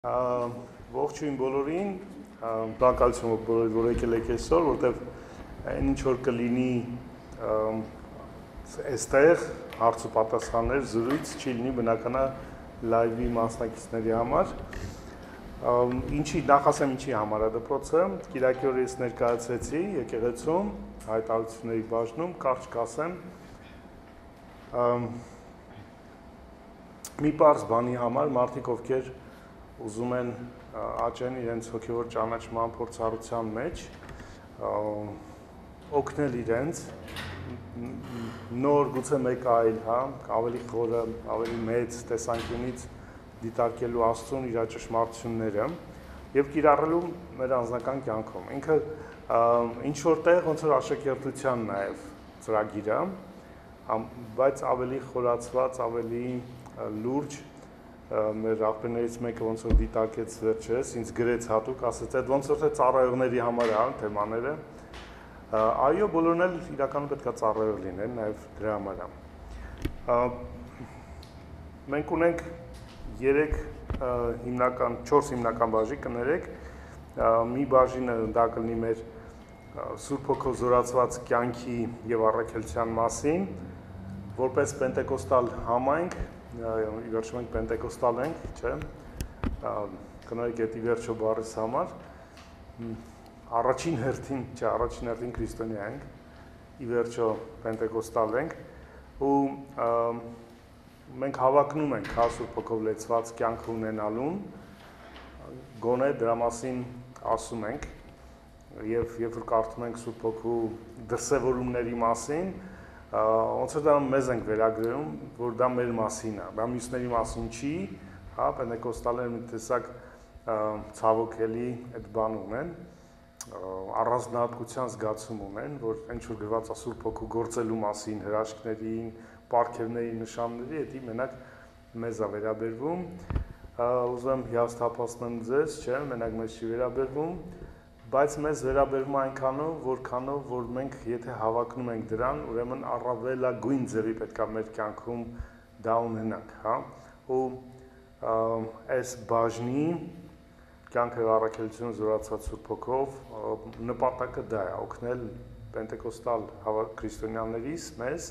Ողջույն բոլորին, շնորհակալություն բոլորին, որ եկել եք այսօր, որտեվ այն ինչ որ կլինի այստեղ հարց ու պատասխաններ, զրույց չի լինի բնականա լայվի մասնակիցների համար։ Նախ ասեմ ինչի համար է դպրոցը, Կիրակի օրը ես ներկայացրեցի եկեղեցում, հայտարարությունների բաժնում, կարճ կասեմ մի պարզ բանի համար մարդիկ ովքեր ուզում են աճեն իրենց հոգևոր ճանաչման փորձառության մեջ, օգնել իրենց, նոր գուցե մեկ այլ, ավելի խորը, ավելի մեծ տեսանկյունից դիտարկելու Աստծուն իր ճշմարտությունները եւ կիրառելու մեր անձնական կյանքում։ Ինքը ինչ որտեղ ոնց որ աշակերտության նաեւ ծրագիր է, բայց ավելի խորացված, ավելի լուրջ մեր աղբերներից մեկը ոնց որ դիտարկեց վերջերս, ինձ գրեց հատուկ, ասեց, այդ ոնց որ թե ծառայողների համար է թեմաները, այո, բոլորն էլ իրականում պետք է ծառայող լինեն, նաև դրա համար է։ Մենք ունենք 4 հիմնական բաժին, կներեք, մի բաժինը դա կլինի մեր Սուրբ Հոգով զորացված կյանքի եւ առաքելության մասին, որպես պենտեկոստալ համայնք, ի վերջո մենք պենտեկոստալ ենք, չէ՞, կնոյք այդ ի վերջո բառից համար, առաջին հերթին քրիստոնյա ենք, ի վերջո պենտեկոստալ ենք, ու մենք հավակնում ենք Սուրբ Հոգով լեցված կյանք ունենալուն, գոնե դրա մասին ասում ենք, եւ երբ որ կարդում ենք Սուրբ Հոգու դրսևորումների մասին, ոնց որ դա մեզ ենք վերագրում, որ դա մեր մասին է, դա մյուսների մասին չի, պենտեկոստալները մի տեսակ ցավոք էլի այդ բան ունեն, առանձնահատկության զգացում ունեն, որ ինչ որ գրված է Սուրբ Հոգու գործելու մասին, հրաշքներին, պարգևների, նշանների, դա մենակ մեզ է վերաբերվում, ուզում եմ հիասթափացնեմ ձեզ, չէ, մենակ մեզ չի վերաբերվում, բայց մեզ վերաբերվում այնքանով, որքանով, որ մենք եթե հավակնում ենք դրան, ուրեմն առավելագույն ձևի պետք է մեր կյանքում դա ունենանք, ու այս բաժնի կյանքը առաքելություն զորացված Սուրբ Հոգով նպատակը դա է, օգնել պենտեկոստալ քրիստոնյաներից մեզ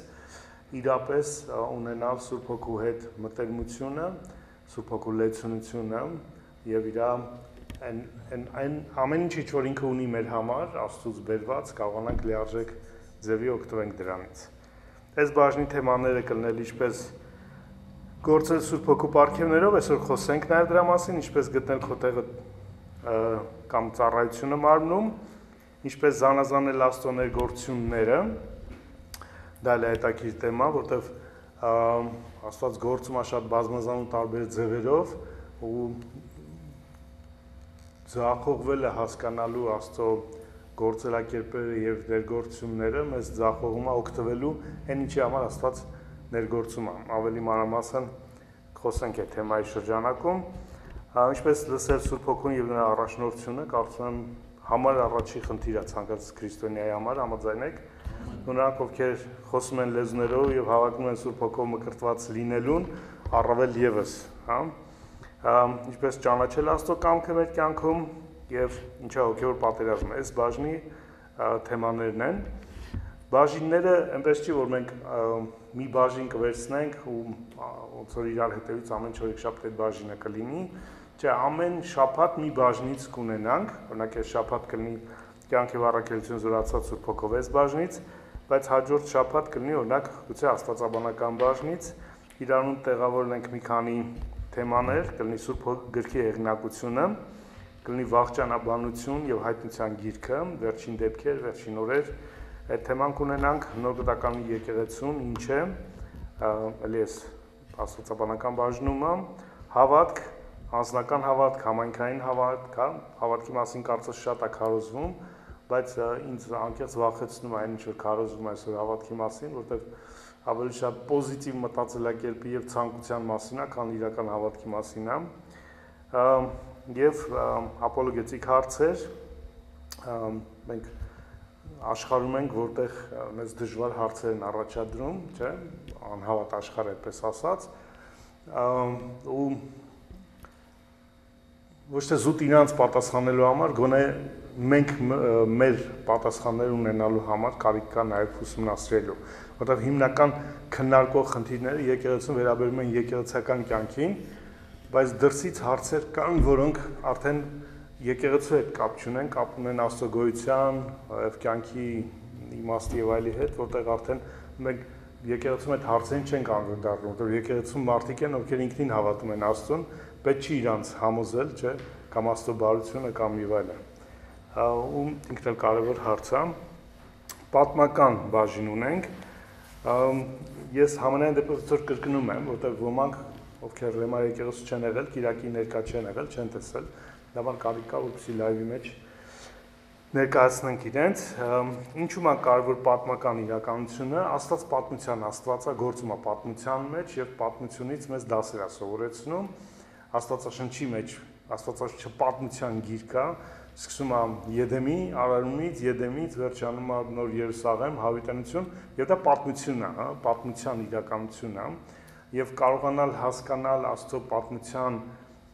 իրապես ունենալ Սուրբ Հոգու հետ մտերմությունը, Սուրբ Հոգու լեցունությունը եւ իր այն ամեն ինչ որ ինքը ունի մեր համար, Աստծուց բերված, կարողանանք լիարժեք ձևի օգտվենք դրանից։ Այս բաժնի թեմաները կլինել ինչպես գործել Սուրբ Հոգու պարգևներով, այսօր խոսենք նաև դրա մասին, ինչպես գտնել քո տեղը կամ ծառայությունը մարմնում, ինչպես զանազանել Աստծո ներգործությունները, դա էլ է հետաքրքիր թեմա, որտեղ Աստված գործում է շատ բազմազան ու տարբեր ձևերով ու ձախողվել է հասկանալու Աստծո գործելակերպերը եւ ներգործությունները, մեզ ձախողում է օգտվելու այն ինչի համար Աստված ներգործում է։ Ավելի մանրամասն խոսենք այդ թեմայի շրջանակում, ինչպես լսել Սուրբ Հոգուն եւ նրա առաջնորդությունը, կարծում եմ համար առաջի խնդիրը ցանկացած քրիստոնյայի համար, համաձայն եք, նրանք ովքեր խոսում են լեզուներով եւ հավակնում են Սուրբ Հոգով մկրտված լինելուն, առավել եւս, ինչպես ճանաչել Աստծո կամքը մեր կյանքում եւ ինչա հոգեոր պատերազմը, այս բաժնի թեմաներն են։ Բաժինները այնպես չի, որ մենք մի բաժին կվերցնենք ու ոնց որ իրար հետևից ամեն չորեքշաբթի այդ բաժինը կլինի, չէ, ամեն շաբաթ մի բաժնից կունենանք, օրինակ այս շաբաթ կլինի կյանք եւ առաքելություն զորացած Սուրբ Հոգով այս բաժնից, բայց հաջորդ շաբաթ կլինի օրինակ գուցե աստվածաբանական բաժնից, իրանում տեղավորենք մի քանի թեմաներ, կլինի Սուրբ գրքի հեղինակությունը, կլինի վաղճանաբանություն եւ հայտնության գիրքը, վերջին դեպքեր, վերջին օրեր, այդ թեման կունենանք նոր գտականի եկեղեցուն, ինչ է, էլի էս աստվածաբանական բաժնումը, հավատք, անձնական հավատք, համայնքային հավատք, հավատքի մասին կարծես շատ է քարոզվում, բայց ինձ անկեղծ վախեցնում է այն ինչ որ քարոզվում այսօր հավատքի մասին, որտեղ ավելի շատ պոզիտիվ մտածելակերպի եւ ցանկության մասին է, քան իրական հավատքի մասին է։ Եվ ապոլոգետիկ հարցեր, մենք աշխարհում ենք, որտեղ մեզ դժվար հարցեր են առաջադրում, չէ՞, անհավատ աշխարհ այդպես ասած, ու ոչ թե զուտ իրանց պատասխանելու համար, գոնե մենք մեր պատասխաններ ունենալու համար կարիք կա նաև ուսումնասիրելու, որտեղ հիմնական քննարկող խնդիրները եկեղեցուն վերաբերում են եկեղեցական կյանքին, բայց դրսից հարցեր կան, որոնք արդեն եկեղեցու հետ կապ չունեն, կապ ունեն Աստծո գոյության, եւ կյանքի իմաստի եւ այլի հետ, որտեղ արդեն մենք եկեղեցում այդ հարցերին չենք անդրադառնում, որտեղ եկեղեցում մարդիկ են, ովքեր ինքնին հավատում են Աստծուն, պետք չի իրանց համոզել, չէ, կամ Աստծո բարությունը կամ եւ այլն։ Ու ինքն էլ կարևոր հարց է։ Պատմական բաժին ունենք։ Ես համենայն դեպս ծոր կրկնում եմ, որտեղ ոմանք, ովքեր Ռեմա եկեղեցու չեն եղել, Կիրակի ներկա չեն եղել, չեն տեսել, դա կարիք կա, որպեսզի լայվի մեջ ներկայացնենք իրենց, ինչու՞մ է կարևոր պատմական իրականությունը, Աստված պատմության, Աստվածագործումը պատմության մեջ եւ պատմությունից մեզ դասեր է սովորեցնում, Աստվածաշնչի մեջ, Աստվածաշնչը պատմության գիրք է, սկսում է Եդեմի, Արարումից, Եդեմից վերջանում է Նոր Երուսաղեմ, Հավիտենություն, եւ դա պատմություն է, պատմության իրականություն է, եւ կարողանալ հասկանալ Աստծո պատմության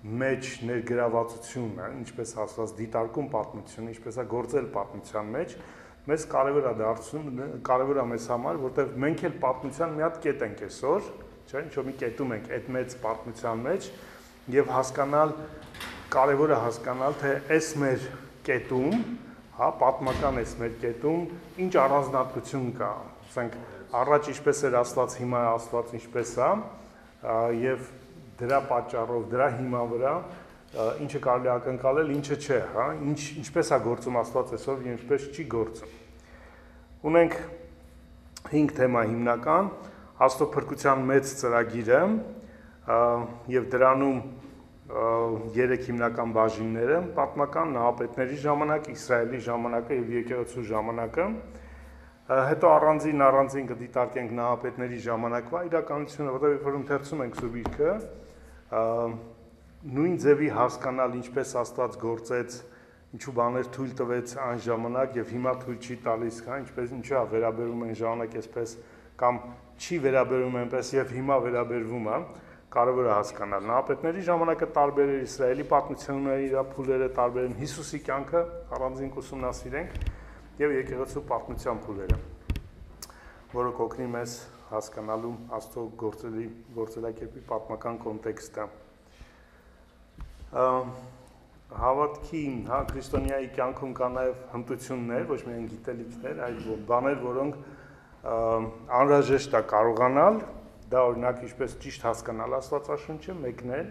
մեջ ներգրավվածությունը, ինչպես ասված դիտարկում պատմությունը, ինչպես է գործել պատմության մեջ, մեզ կարևոր է դարձնում, կարևոր է մեզ համար, որտեղ մենք էլ պատմության մի հատ կետ ենք այսօր, չէ՞, ինչ-որ մի կետում ենք այդ մեծ պատմության մեջ եւ հասկանալ, կարևոր է հասկանալ, թե այս մեր կետում, հա, պատմական այս մեր կետում ինչ առանձնահատկություն կա, ասենք, առաջ ինչպես էր Աստված, հիմա Աստված ինչպես է, եւ դրա պատճառով, դրա հիման վրա ինչը կարելի ակնկալել, ինչը չէ, հա, ինչպես է գործում Աստված այսօր եւ ինչպես չի գործում։ Ունենք 5 թեմա հիմնական, Աստծո փրկության մեծ ծրագիրը եւ դրանում 3 հիմնական բաժինները, պատմական նահապետների ժամանակ, Իսրայելի ժամանակը եւ եկեղեցու ժամանակը։ Հետո առանձին կդիտարկենք նահապետների ժամանակվա իրականությունը, որտեղ երբ որ ընթերցում ենք Սուրբ Գիրքը, նույն ձևի հասկանալ ինչպես Աստված գործեց, ինչու բաներ թույլ տվեց այն ժամանակ եւ հիմա թույլ չի տալիս, հա, ինչպես ինչա վերաբերում են ժամանակ այսպես կամ չի վերաբերում այնպես եւ հիմա վերաբերվում է, կարևոր է հասկանալ։ Նահապետների ժամանակը տարբեր էր, Իսրայելի պատմությունների իր փուլերը տարբեր են, Հիսուսի կյանքը առանձին կուսումնասիրենք եւ եկեղեցու պատմության փուլերը, որը կօգնի մեզ հասկանալու Աստծո գործելակերպի պատմական կոնտեքստը։ Հավատքի, հա, քրիստոնյայի կյանքում կա նաև հմտություններ, ոչ միայն գիտելիքներ, այլ բաներ, որոնք անհրաժեշտ է կարողանալ, դա օրինակ ինչպես ճիշտ հասկանալ Աստվածաշունչը, մեկնել,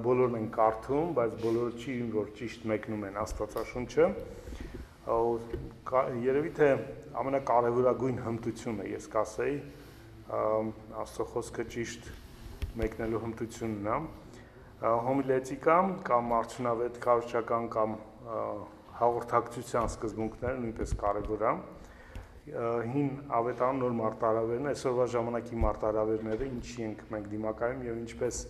բոլորն են կարդում, բայց բոլորը չի, որ ճիշտ մեկնում են Աստվածաշունչը, երևի թե ամենակարևորագույն հմտությունը, ես կասեի, Աստծո խոսքը ճիշտ մեկնելու հմտությունն է, հոմիլետիկա կամ արդյունավետ քարոզչական կամ հաղորդակցության սկզբունքները նույնպես կարևոր է, հին ավետարան նոր մարտահրավերն է, այսօրվա ժամանակի մարտահրավերները ինչի ենք մենք դիմակայում եւ ինչպես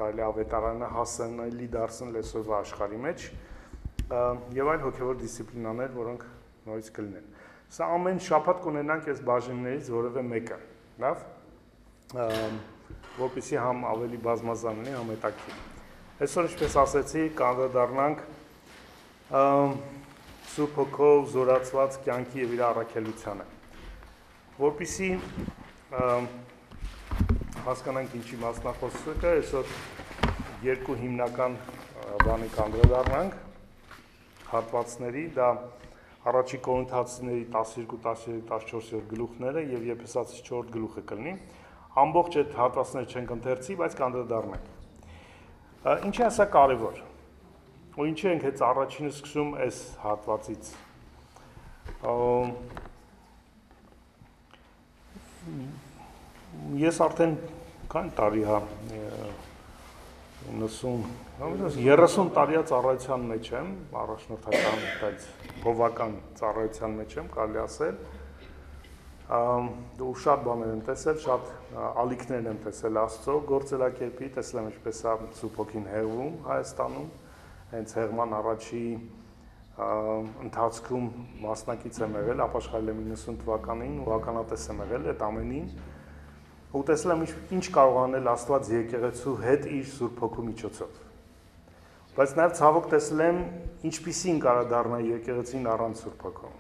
կարելի ավետարանը հասանելի դարձնել այսօրվա աշխարհի մեջ եւ այլ հոգեվոր դիսցիպլինաներ, որոնք նորից կլինեն։ Սա ամեն շաբաթ կունենանք այս բաժիններից որևէ մեկը, լավ, որպեսզի համ ավելի բազմազան լինի, համ հետաքրքիր։ Այսօր, ինչպես ասեցի, կանդրադառնանք Սուրբ Հոգով զորացված կյանքի եւ իր առաքելությանը, որպեսզի հասկանանք ինչի մասնախոսը կա, այսօր երկու հիմնական բանի կանդրադառնանք հատվածների, դա առաջի Կորինթացիների 12-14 գլուխները եւ Եփեսացիս 4 գլուխը կլինի։ Ամբողջ այդ հատվածները չենք ընթերցի, բայց կանդրադառնանք։ Ինչի է սա կարևոր։ Ու ինչի ենք հենց առաջինը սկսում այս հատվածից։ Ես արդեն քանի տարի հա 30 տարի ծառայության մեջ եմ, առաջնորդական, բայց հովական ծառայության մեջ եմ, կարելի ասել։ Ու շատ բաներ եմ տեսել, շատ ալիքներ եմ տեսել Աստծո գործելակերպի, տեսել եմ ինչպես է Սուրբ Հոգին հեղվում Հայաստանում, հենց հեղման առաջի ընթացքում մասնակից եմ եղել, ապաշխարել եմ 90 թվականին ու ականատես եմ եղել այդ ամենին, ու տեսել եմ ինչ կարող անել Աստված եկեղեցու հետ իր Սուրբ Հոգու միջոցով։ բայց նաև ցավոք տեսել եմ ինչպիսին կարա դառնա եկեղեցին առանց Սուրբ Հոգու։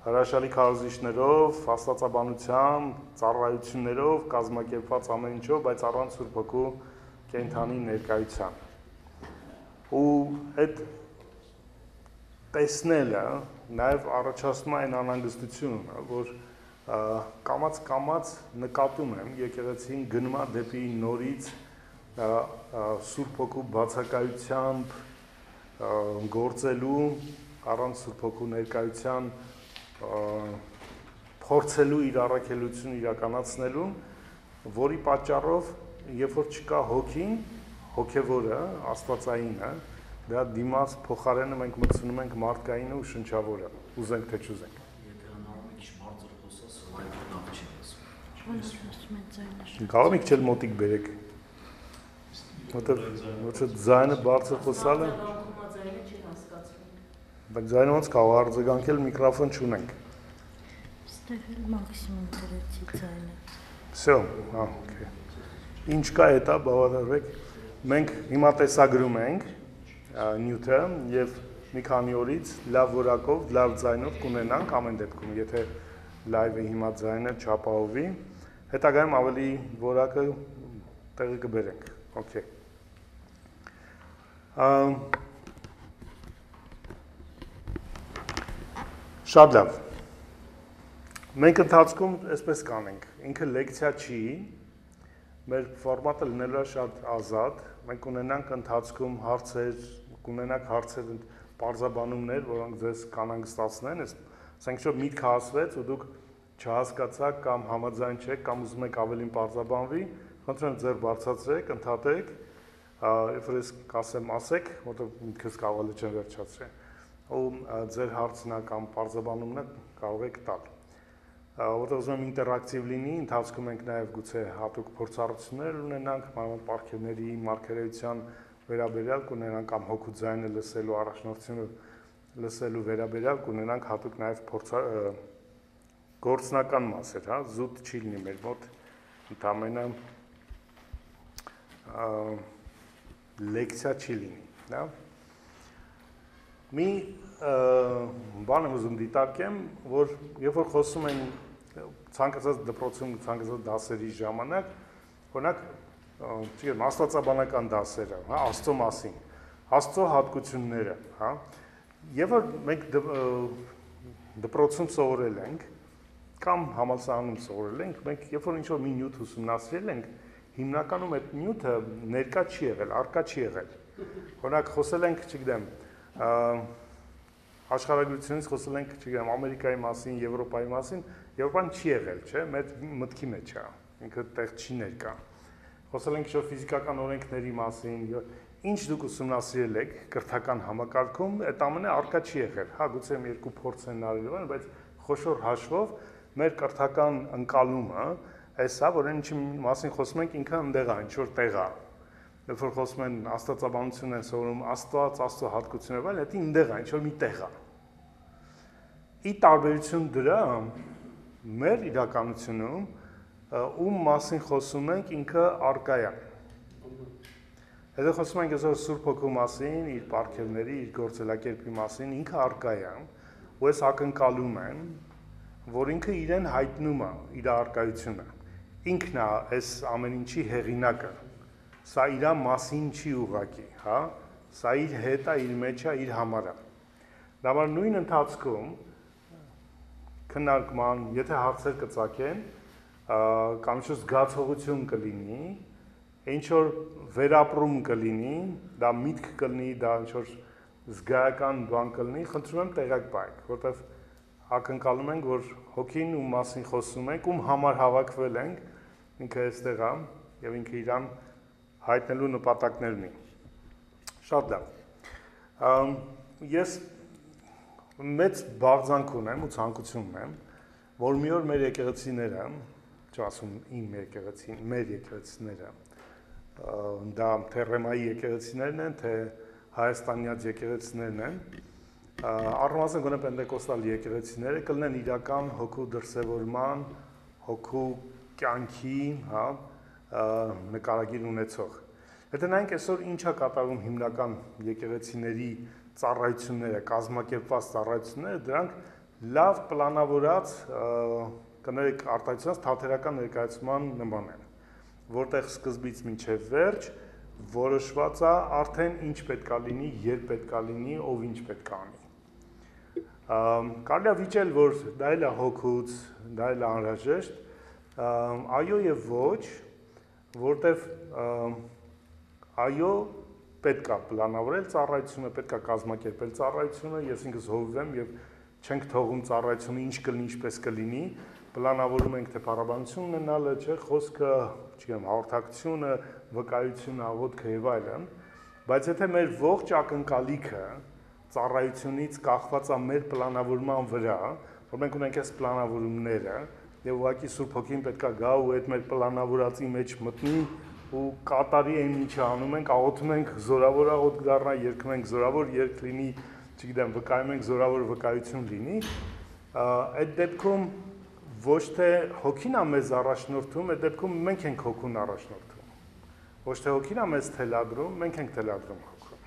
Հրաշալի քարոզիչներով, աստվածաբանությամբ, ծառայություններով, կազմակերպված ամեն ինչով, բայց առանց Սուրբ Հոգու կենթանի ներկայության։ Ու այդ տեսնելը նաև առաջացնում է այն անհանգստությունը, որ կամաց նկատում եմ եկեղեցին գնում է դեպի նորից Սուրբ Հոգու բացակայությամբ գործելու, առանց Սուրբ Հոգու ներկայության փորձելու իր առաքելությունը իրականացնելու, որի պատճառով, երբ որ չկա հոգին, հոգևորը, աստվածայինը, դրա դիմաց փոխարենը մենք մտցնում ենք մարդկայինը ու շնչավորը, ուզենք թե չուզենք։ Եթե հնարավոր է քիչ բարձր խոսես, ուղղակի լավ չի լսում։ Կարող եք չել մոտիկ բերեք։ Որտեղ ձայնը բարձր խոսալը, բայց ձայնը ոնց կարող արձագանքել, միկրոֆոն չունենք։ Ստեղ էլ մաքսիմում դրեցի ձայնը։ Всё, օքեյ։ Ինչ կա հետա բավարարեք։ Մենք հիմա տեսագրում ենք նյութը եւ մի քանի օրից լավ որակով, լավ ձայնով կունենանք ամեն դեպքում, եթե լայվը հիմա ձայնը չապահովի, հետագայում ավելի որակը տեղը կբերենք։ Okay. Շատ լավ։ Մենք ընթացքում այսպես կանենք, ինքը լեկցիա չի, մեր ֆորմատը լինելու է շատ ազատ, մենք կունենանք ընթացքում հարցեր, կունենանք հարցեր, պարզաբանումներ, որոնք ձեզ կանհանգստացնեն, ասենք որ միտքը ասվեց ու դուք չհասկացաք կամ համաձայն չեք կամ ուզում եք ավելին պարզաբանվի, խնդրեմ ձեր բարձրացրեք, ընդհատեք, երբ որ ես կասեմ ասեք, որտեղ միտքս կարող է չեմ վերջացրել, ու ձեր հարցն կամ պարզաբանումն կարող եք տալ։ Որտեղ ուզում եմ ինտերակտիվ լինի, ընթացքում ենք նաև գուցե հատուկ փորձառություններ ունենանք, մանավանդ պարգևների մարգարեության վերաբերյալ կունենանք կամ հոգու ձայնը լսելու առաջնորդությունը լսելու վերաբերյալ կունենանք հատուկ նաև գործնական մասեր, հա, զուտ չի լինի մեր մոտ ընդամենը լեկցիա չի լինի, հա։ Մի բան եմ ուզում դիտարկեմ, որ երբ որ խոսում են ցանկացած դպրոցում, ցանկացած դասերի ժամանակ, օրինակ, չգիտեմ, աստվածաբանական դասերը, հա, Աստծո մասին, Աստծո հատկությունները, հա, եւ որ մենք դպրոցում սովորել ենք, կամ համալսարանում սովորել ենք, մենք երբ որ ինչ-որ մի նյութ ուսումնասիրել ենք, հիմնականում այդ նյութը ներկա չի եղել, առկա չի եղել։ Օրինակ խոսել ենք, չգիտեմ, աշխարհագրությունից խոսել ենք, չգիտեմ, Ամերիկայի մասին, Եվրոպայի մասին, Եվրոպան չի եղել, չէ՞, մեր մտքի մեջ է, ինքը տեղ չի ներկա։ Խոսել ենք ինչ-որ ֆիզիկական օրենքների մասին, ինչ դուք ուսումնասիրել եք կրթական համակարգում, այդ ամենը առկա չի եղել։ Հա, գուցե մի երկու փորձ են արել, բայց խոշոր հաշվով մեր կրթական ընկալումը էսա, որ այն ինչի մասին խոսում ենք, ինքը ընդեղ է, ինչ որ տեղ է։ Երբ որ խոսում են աստվածաբանություն են սովորում, Աստված, Աստծո հատկություններ, այլ դա ընդեղ է, ինչ որ մի տեղ է։ Ի տարբերություն դրա, մեր իրականությունում ում մասին խոսում ենք, ինքը առկա է։ Եթե խոսում ենք այսօր Սուրբ Հոգու մասին, իր պարգևների, իր գործելակերպի մասին, ինքը առկա է, ու ես ակնկալում եմ, որ ինքը իրեն հայտնում է իր առկայությունը։ Ինքն է այս ամեն ինչի հեղինակը։ Սա իր մասին չի ուղղակի, հա, սա իր հետ է, իր մեջ է, իր համար է։ Դա որ նույն ընթացքում քննարկման, եթե հարցեր կծագեն, կամ ինչ-որ զգացողություն կլինի, ինչ-որ վերապրում կլինի, դա միտք կլինի, դա ինչ-որ զգայական բան կլինի, խնդրում եմ տեղակ պայեք, որտեղ ակնկալում ենք, որ հոգին ում մասին խոսում ենք, ում համար հավաքվել ենք, ինքը այստեղ է եւ ինքը իրան հայտնելու նպատակներ ունի։ Շատ լավ։ Ես մեծ բաղձանք ունեմ ու ցանկություն ունեմ, որ մի օր մեր եկեղեցիները, չասում իմ եկեղեցին, մեր եկեղեցիները, դա թե Ռեմայի եկեղեցիներն են, թե հայաստանյաց եկեղեցիներն են, առնվազն գոնե պենտեկոստալ եկեղեցիները կլինեն իրական հոգու դրսևորման, հոգու կյանքի, հա, նկարագիր ունեցող։ Եթե նայենք այսօր ինչա կատարում հիմնական եկեղեցիների ծառայությունները, կազմակերպված ծառայությունները, դրանք լավ պլանավորած կներեք արտահայտված թատերական ներկայացման նման են, որտեղ սկզբից մինչև վերջ որոշված է արդեն ինչ պետք է լինի, երբ պետք է լինի, ով ինչ պետք է անի։ Կարելի է վիճել, որ դա էլ է հոգուց, դա էլ է անհրաժեշտ, այո եւ ոչ, որտեղ այո պետք է պլանավորել ծառայությունը, պետք է կազմակերպել ծառայությունը, ես ինքս հովիվ եմ եւ չենք թողում ծառայությունը ինչ կլինի, ինչպես կլինի, պլանավորում ենք թե փառաբանություն ունենալը, չէ, խոսքը, չգիտեմ, հաղորդակցությունը, վկայությունը, աղոթքը եւ այլն, բայց եթե մեր ողջ ակնկալիքը ծառայությունից կախված է մեր պլանավորման վրա, որ մենք ունենք այս պլանավորումները, եւ ուղղակի Սուրբ Հոգին պետք է գա ու այդ մեր պլանավորածի մեջ մտնի ու կատարի այն ինչը անում ենք, աղոթում ենք զորավոր աղոթք դառնա, երգում ենք զորավոր երգ լինի, չգիտեմ, վկայում ենք զորավոր վկայություն լինի, այդ դեպքում ոչ թե Հոգին է մեզ առաջնորդում, այդ դեպքում մենք ենք Հոգուն առաջնորդում։ Ոչ թե Հոգին է մեզ թելադրում, մենք ենք թելադրում Հոգուն։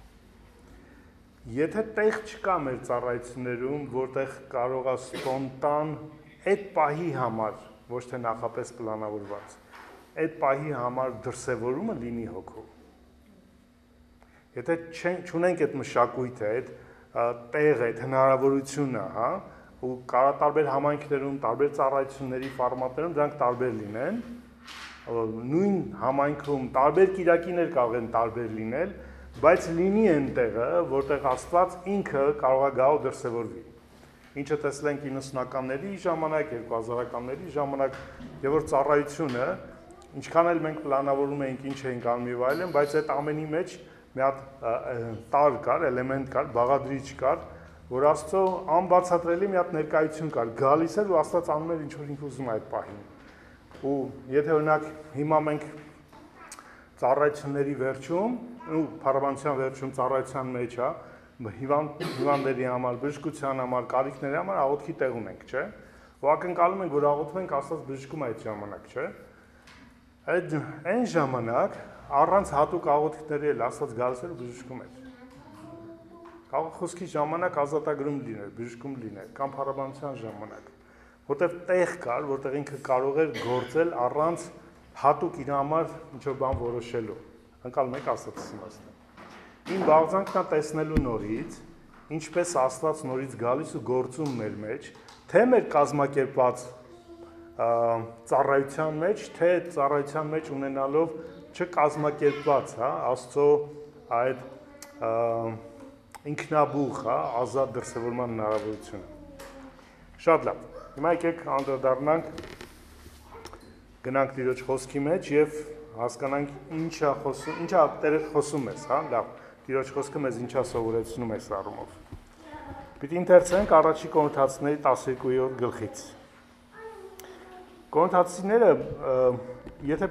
Եթե տեղ չկա մեր ծառայություններում, որտեղ կարող է սպոնտան այդ պահի համար, ոչ թե նախապես պլանավորված, այդ պահի համար դրսևորումը լինի Հոգու։ Եթե չունենք այդ մշակույթը, այդ տեղը, այդ հնարավորությունը, հա, ու կարա տարբեր համայնքներում, տարբեր ծառայությունների ֆորմատներում դրանք տարբեր լինեն, նույն համայնքում տարբեր կիրակիներ կարող են տարբեր լինել, բայց լինի այն տեղը, որտեղ Աստված ինքը կարող է գա ու դրսևորվի։ Ինչը տեսել ենք 90-ականների ժամանակ, 2000-ականների ժամանակ, եւ որ ծառայությունը, ինչքան էլ մենք պլանավորում էինք, ինչ էինք անում եւ այլն, բայց այդ ամենի մեջ մի հատ տար կար, էլեմենտ կար, բաղադրիչ կար, որ Աստծո անբացատրելի մի հատ ներկայություն կար, գալիս էր ու Աստված անում էր ինչ որ ինքը ուզում այդ պահին։ Ու եթե օրինակ հիմա մենք ծառայությունների վերջում, ու փառաբանության վերջում ծառայության մեջ է, հիվանդների համար, բժշկության համար, կարիքների համար աղոթքի տեղ ունենք, չէ՞։ Ու ակնկալում ենք, որ աղոթում ենք, Աստված բժշկում է այդ ժամանակ, չէ՞։ Այն ժամանակ առանց հատուկ աղոթքների էլ Աստված գալիս էր ու բժշկում էր։ Կարող խոսքի ժամանակ ազատագրում լիներ, բժշկում լիներ, կամ փառաբանության ժամանակ, որտեղ տեղ կար, որտեղ ինքը կարող էր գործել առանց հատուկ իր համար ինչ-որ բան որոշելու։ Ընկալում եք Աստծո իմաստը։ Իմ բաղձանքն է տեսնելու նորից, ինչպես Աստված նորից գալիս ու գործում մեր մեջ, թե մեր կազմակերպված ծառայության մեջ, թե ծառայության մեջ ունենալով չկազմակերպված, հա, Աստծո այդ ինքնաբուխ, հա, ազատ դրսևորման հնարավորությունը։ Շատ լավ։ Հիմա եկեք անդրադառնանք, գնանք Տիրոջ խոսքի մեջ եւ հասկանանք ինչա խոսում, ինչա Տերը խոսում է, հա, լավ։ Տիրոջ խոսքը մեզ ինչա սովորեցնում է առումով։ Պիտի ընթերցենք առաջի Կորինթացիների 12-րդ գլխից։ Կորինթացիները, եթե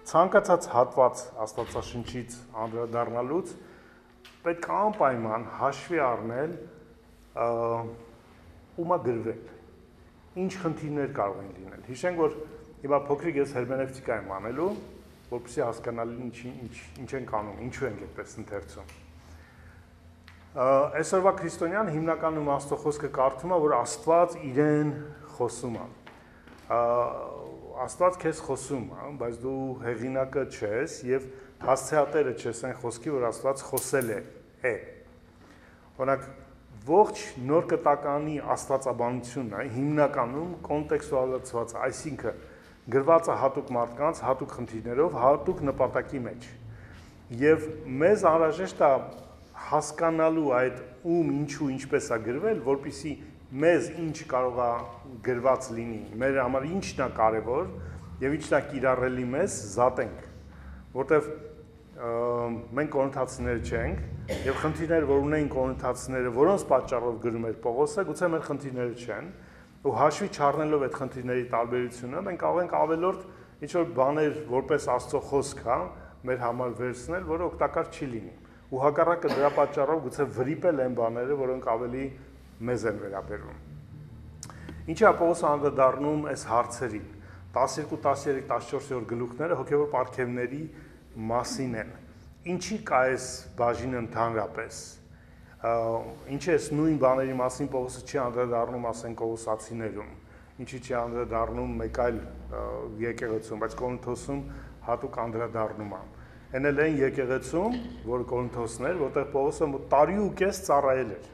ցանկացած հատված Աստվածաշնչից անդրադառնալուց պետք է անպայման հաշվի առնել ումա գրվել, ինչ խնդիրներ կարող են լինել։ Հիշենք, որ հիմա փոքրիկ ես հերմենևտիկա եմ անելու, որպեսզի հասկանալի ինչ ենք անում, ինչու ենք այդպես ընթերցում։ Այսօրվա քրիստոնյան հիմնականում Աստծո խոսքը կարդում է, որ Աստված իրեն խոսում է։ Աստված քեզ խոսում է, բայց դու հեղինակը չես եւ հասցեատերը չես այն խոսքի, որ Աստված խոսել է։ Օրինակ ողջ նոր կտականի աստվածաբանությունն է հիմնականում կոնտեքստուալացված, այսինքն գրված է հատուկ մարդկանց, հատուկ խնդիրներով, հատուկ նպատակի մեջ։ Եվ մեզ անհրաժեշտ է հասկանալու այդ ում ինչու ինչպես է գրվել, որպեսզի մեզ ինչ կարող է գրված լինի, մեր համար ինչն է կարևոր եւ ինչն է կիրառելի մեզ զատենք, որտեվ մենք կորինթացիներ չենք եւ խնդիրները, որ ունեն կորինթացիները, որոնց պատճառով գրում էր Պողոսը, գուցե մեր խնդիրները չեն, ու հաշվի չառնելով այդ խնդիրների տարբերությունը, մենք կարող ենք ավելորդ ինչ որ բաներ որպես Աստծո խոսք, հա, մեր համար վերցնել, որը օգտակար չի լինի։ Ու հակառակը դրա պատճառով գուցե վրիպել են բաները, որոնք ավելի մեզ են վերաբերում։ Ինչի է Պողոսը անդրադառնում այս հարցերին։ 12, 13, 14-րդ գլուխները հոգևոր պարգևների մասին են։ ինչի կա այս բաժինը ընդհանրապես։ Ինչ է այս նույն բաների մասին Պողոսը չի անդրադառնում, ասենք Կողոսացիներում, ինչի չի անդրադառնում մեկ այլ եկեղեցում, բայց Կորինթոսում հատուկ անդրադառնում է։ Այն էլ այն եկեղեցում, որ Կորինթոսն էր, որտեղ Պողոսը 1.5 տարի ծառայել էր։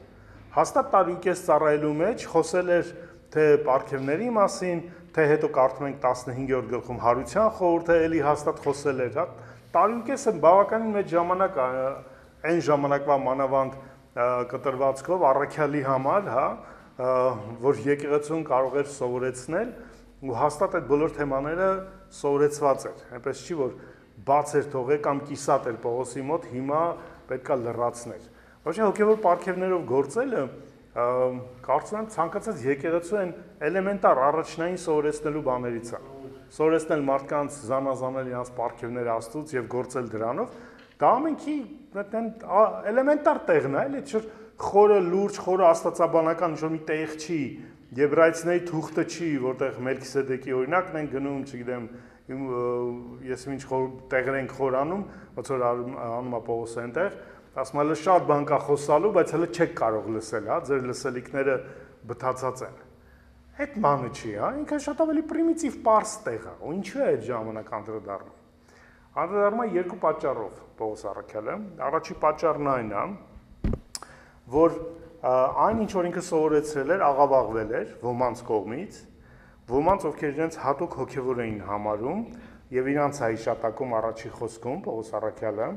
Հաստատ 1.5 տարի ծառայելու մեջ խոսել էր թե պարգևների մասին, թե հետո կարդում ենք 15-րդ գլխում հարության խորհուրդը էլի հաստատ խոսել էր, հա։ 1.5 տարի բավականին մեծ ժամանակ է, այն ժամանակվա մանավանդ կտրվածքով առաքյալի համար, հա, որ եկեղեցուն կարող էր սովորեցնել ու հաստատ այդ բոլոր թեմաները սովորեցված էր։ Այնպես չի, որ բաց էր թողել կամ կիսատ էր Պողոսի մոտ, հիմա պետքա լրացներ։ Ոչ թե հոգևոր պարգևներով գործելը կարծում եմ ցանկացած եկեղեցու են էլեմենտար առաջնային սովորեցնելու բաներից է։ Սովորեցնել մարդկանց զանազանել իրենց պարգևները Աստծուց եւ գործել դրանով, դա ամենքի էլեմենտար տեղն է, էլի չէ՞ խորը լուրջ, խորը աստվածաբանական ինչ-որ մի տեղ չի, Եբրայեցիների թուղթը չի, որտեղ Մելքիսեդեկի օրինակն են գնում, չգիտեմ, ես ինչ տեղեր ենք խորանում, ոնց որ անում է Պողոսը այնտեղ, ասում է շատ բան կա խոսալու, բայց հələ չեք կարող լսել, հա, ձեր լսելիքները բթացած են։ Այդ բանը չի, հա, ինքը շատ ավելի պրիմիտիվ պարզ տեղ է, ու ինչու է այդ ժամանակ անդրադառնում։ Անդրադառնում է երկու պատճառով Պողոս առաքյալը։ Առաջի պատճառն այն է, որ այն ինչ որ ինքը սովորեցրել էր, աղավաղվել էր ոմանց կողմից, ոմանց ովքեր իրենց հատուկ հոգևոր էին համարում եւ իրանց է հիշատակում առաջի խոսքում Պողոս առաքյալը,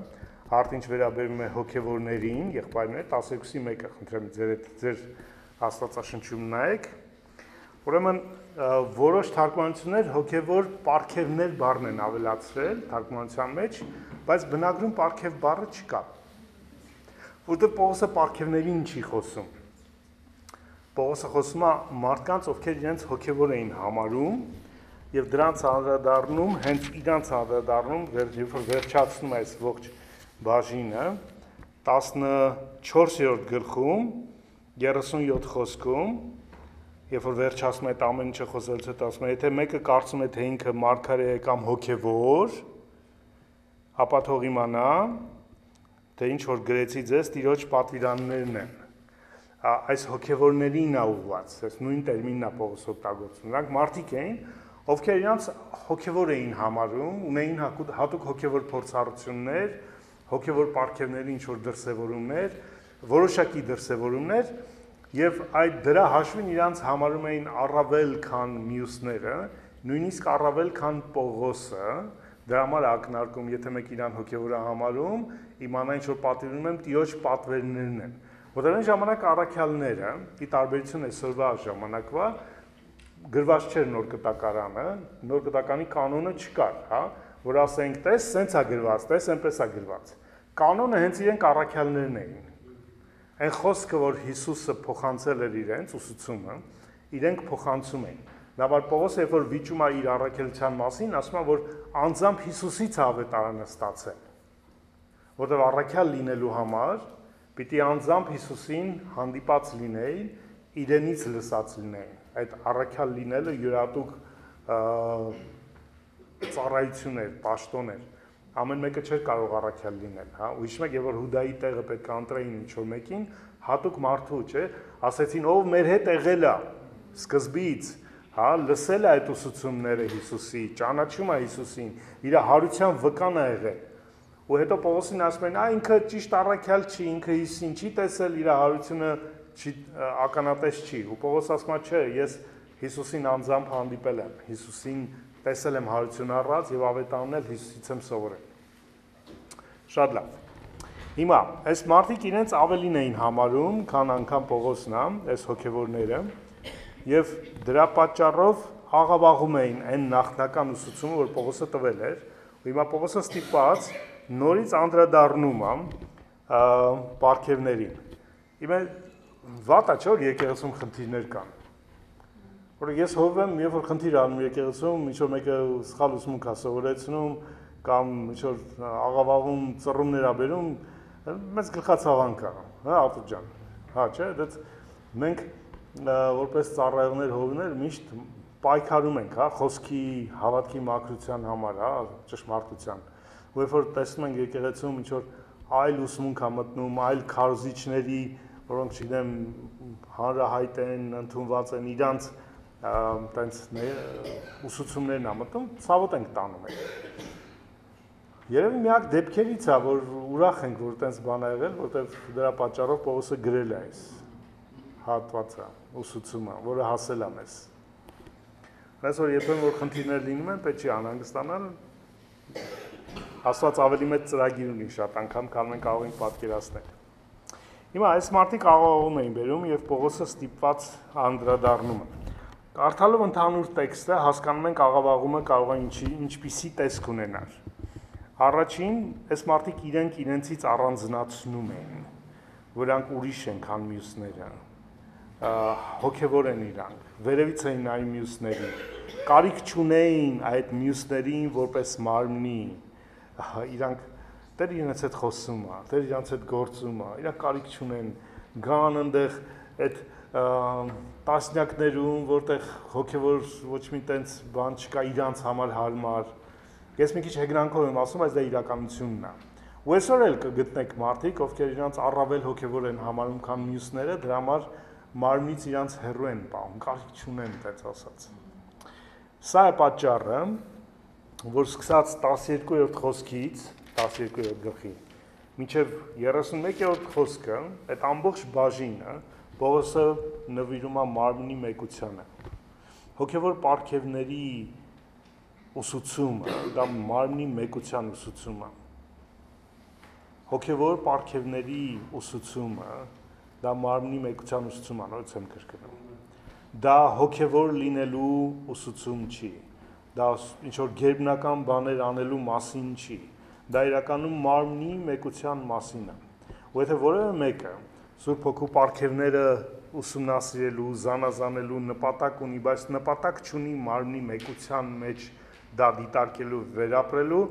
հարթ ինչ վերաբերում է հոգևորներին, եղբայրներ 12:1-ը խնդրեմ ձեր Աստվածաշնչում նայեք։ Ուրեմն որոշ թարգմանություններ հոգևոր պարգևներ բառն են ավելացրել թարգմանության մեջ, բայց բնագրում պարգև բառը չկա։ Որտեղ Պողոսը պարգևներին չի խոսում։ Պողոսը խոսում է մարդկանց, ովքեր իրենց հոգևոր էին համարում եւ դրանց անդրադառնում, հենց իրանց անդրադառնում, երբ որ վերջացնում է այս ողջ բաժինը 14-րդ գլխում 37 խոսքում, երբ որ վերջացնում է այդ ամեն ինչը խոսելուց հետո ասում է, եթե մեկը կարծում է, թե ինքը մարգարե է կամ հոգևոր, ապա թող իմանա, թե ինչ որ գրեցի ձեզ տիրոջ պատվիրաններն են։ Այս հոգևորներին է ուղղված, այս նույն տերմինն է Պողոս օգտագործում։ Նրանք մարդիկ էին, ովքեր իրենց հոգևոր էին համարում, ունեին հատուկ հոգևոր փորձառություններ, հոգևոր պարգևների ինչ որ դրսևորումներ, որոշակի դրսևորումներ, եւ այդ դրա հաշվին իրանց համարում էին առավել քան մյուսները, նույնիսկ առավել քան Պողոսը, դրա համար ակնարկում, եթե մեկ իրան հոգևոր է համարում, իմանա ինչ որ պատվիրում եմ տիրոջ պատվերներն են։ Որտեղ այն ժամանակ առաքյալները, ի տարբերություն այսօրվա ժամանակվա, գրված չէր նոր կտակարանը, նոր կտականի կանոնը չկար, հա, որ ասենք, տես, սենց է գրված, տես, այնպես է գրված։ Կանոնը հենց իրենք առաքյալներն էին։ Այն խոսքը, որ Հիսուսը փոխանցել էր իրենց ուսուցումը, իրենք փոխանցում էին։ Նավար Պողոսը, երբ որ վիճում է իր առաքելության մասին, ասում է, որ անձամբ Հիսուսից ավետարանը ստացել։ Որտեղ առաքյալ լինելու համար պիտի անձամբ Հիսուսին հանդիպած լինեին, իրենից լսած լինեին։ Այդ առաքյալ լինելը յուրատուկ ծառայություն էր, պաշտոն էր։ Ամեն մեկը չէր կարող առաքյալ լինել, հա, ու հիշում եք, երբ որ Հուդայի տեղը պետք է ընտրեին ինչ-որ մեկին, հատուկ մարդու, չէ, ասեցին, ով մեր հետ եղել է սկզբից, հա, լսել է այդ ուսուցումները Հիսուսի, ճանաչում է Հիսուսին, իր հարության վկան է եղել։ Ու հետո Պողոսին ասում են, ինքը ճիշտ առաքյալ չի, ինքը Հիսուսին չի տեսել, իր հարությունը ականատես չի։ Ու Պողոսը ասում է, չէ, ես Հիսուսին անձամբ հանդիպել եմ, Հիսուսին տեսել եմ հարություն առած եւ ավետարանն էլ Հիսուսից եմ սովորել։ Շատ լավ։ Հիմա, այս մարդիկ իրենց ավելին էին համարում, քան անգամ Պողոսն է, այս հոգևորները, եւ դրա պատճառով աղավաղում էին այն նախնական ուսուցումը, որ Պողոսը տվել էր, ու հիմա Պողոսը ստիպված նորից անդրադառնում է պարգևներին։ Հիմա վատ է, չէ՞ որ եկեղեցում խնդիրներ կան։ Որ ես հովեմ, երբ որ խնդիր անում եկեղեցում, ինչ որ մեկը սխալ ուսմունք է սովորեցնում կամ ինչ որ աղավաղում ծռումներ ա բերում, մեծ գլխացավանք կա, հա, Արտուր ջան։ Հա, չէ՞, դից մենք որպես ծառայողներ հովներ միշտ պայքարում ենք, հա, խոսքի հավատքի մաքրության համար, հա, ճշմարտության։ Ու երբ որ տեսնում ենք եկեղեցում ինչ որ այլ ուսմունք է մտնում, այլ քարոզիչների, որոնք չգիտեմ հանրահայտ են, ընդունված են իրանց տենց ուսուցումներն ա մտնում, ցավոտ ենք տանում ենք։ Երևի միակ դեպքերից է, որ ուրախ ենք, որ տենց բան ա եղել, որտեղ դրա պատճառով Պողոսը գրել է այս հատվածը, ուսուցումը, որը հասել է մեզ։ Այսօր երբեմն որ խնդիրներ լինում են, պետք չի անհանգստանալ, Աստված ավելի մեծ ծրագիր ունի, շատ անգամ քան մենք կարող ենք պատկերացնել։ Հիմա այս մարդիկ աղաղում էին բերում եւ Պողոսը ստիպված անդրադառնում է։ Կարդալով ընդհանուր տեքստը հասկանում ենք աղավաղումը կարող է ինչպիսի տեսք ունենալ։ Առաջին, այս մարդիկ իրենցից առանձնացնում են, որոնք ուրիշ են, քան մյուսները։ Հոգևոր են իրանք, վերևից էին նայում մյուսներին, կարիք չունեին այդ մյուսներին որպես մարմնի, իրանք Տեր իրենց հետ խոսում է, Տեր իրենց հետ գործում է, իրանք կարիք չունեն, գան այնտեղ այդ տասնյակներում, որտեղ հոգևոր ոչ մի տենց բան չկա իրանց համար հարմար։ Ես մի քիչ հեգրանքով եմ ասում, բայց դա իրականությունն է։ Ու այսօր էլ կգտնեք մարդիկ, ովքեր իրանց առավել հոգևոր են համարում, քան մյուսները, դրա համար մարմնից իրանց հեռու են պահում, կարիք չունեն, տենց ասած։ Սա է պատճառը, որ սկսած 12-րդ խոսքից, 12-րդ գլխի, մինչև 31-րդ խոսքը, այդ ամբողջ բաժինը Պողոսը նվիրում է մարմնի մեկությանը։ Հոգևոր պարգևների ուսուցումը, դա մարմնի մեկության ուսուցումը։ Հոգևոր պարգևների ուսուցումը, դա մարմնի մեկության ուսուցումը, նորից եմ կրկնում։ Դա հոգևոր լինելու ուսուցում չի։ Դա ինչ որ գերբնական բաներ անելու մասին չի։ Դա իրականում մարմնի մեկության մասին է։ Ու եթե որևէ մեկը Սուրբ Հոգու պարգևները ուսումնասիրելու, զանազանելու նպատակ ունի, բայց նպատակ չունի մարմնի մեկության մեջ դա դիտարկելու, վերապրելու,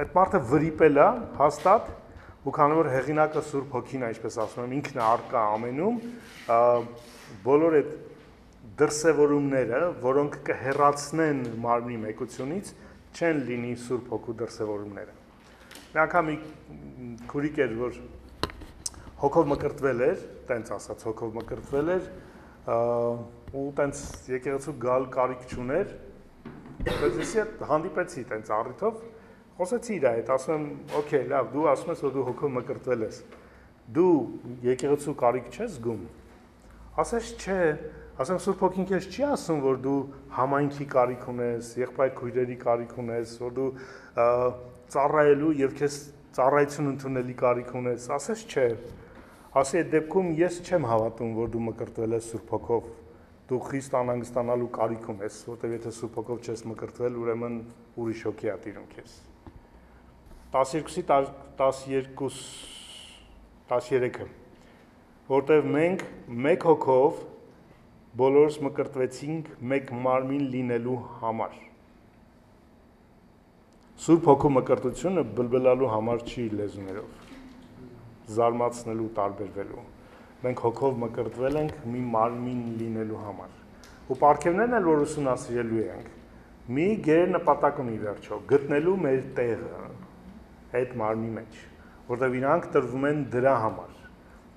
այդ մարդը վրիպել է հաստատ, ու քանի որ հեղինակը Սուրբ Հոգին է, ինչպես ասում եմ, ինքն է առկա ամենում, բոլոր այդ դրսևորումները, որոնք կհեռացնեն մարմնի մեկությունից, չեն լինի Սուրբ Հոգու դրսևորումները։ Մի անգամ մի քուրիկ էր, որ հոգով մկրտվել էր, տենց ասած, հոգով մկրտվել էր, ու տենց եկեղեցու գալ կարիք չուներ, բայց ես հետ հանդիպեցի տենց առիթով, խոսեցի իր հետ, ասում եմ, օքեյ, լավ, դու ասում ես, որ դու հոգով մկրտվել ես, դու եկեղեցու կարիք չես զգում, ասես չէ, ասեմ Սուրբ Հոգին քեզ չի ասում, որ դու համայնքի կարիք ունես, եղբայր քույրերի կարիք ունես, որ դու ծառայելու եւ քեզ ծառայություն ընդունելի կարիք ունես, ասես չէ, ասի այդ դեպքում ես չեմ հավատում, որ դու մկրտվել ես Սուրբ Հոգով, դու խիստ անհանգստանալու կարիք ունես, որտեղ եթե Սուրբ Հոգով չես մկրտվել, ուրեմն ուրիշ հոգի է տիրում քեզ։ 12-ի 13-ը, որտեղ մենք մեկ հոգով բոլորս մկրտվեցինք մեկ մարմին լինելու համար։ Սուրբ Հոգու մկրտությունը բլբլալու համար չի լեզուներով, զարմացնելու, տարբերվելու։ Մենք հոգով մկրտվել ենք մի մարմին լինելու համար։ Ու պարգևներն էլ որ ուսումնասիրելու ենք, մի գեր նպատակ ունի վերջով, գտնելու մեր տեղը այդ մարմնի մեջ, որտեղ իրանք տրվում են դրա համար։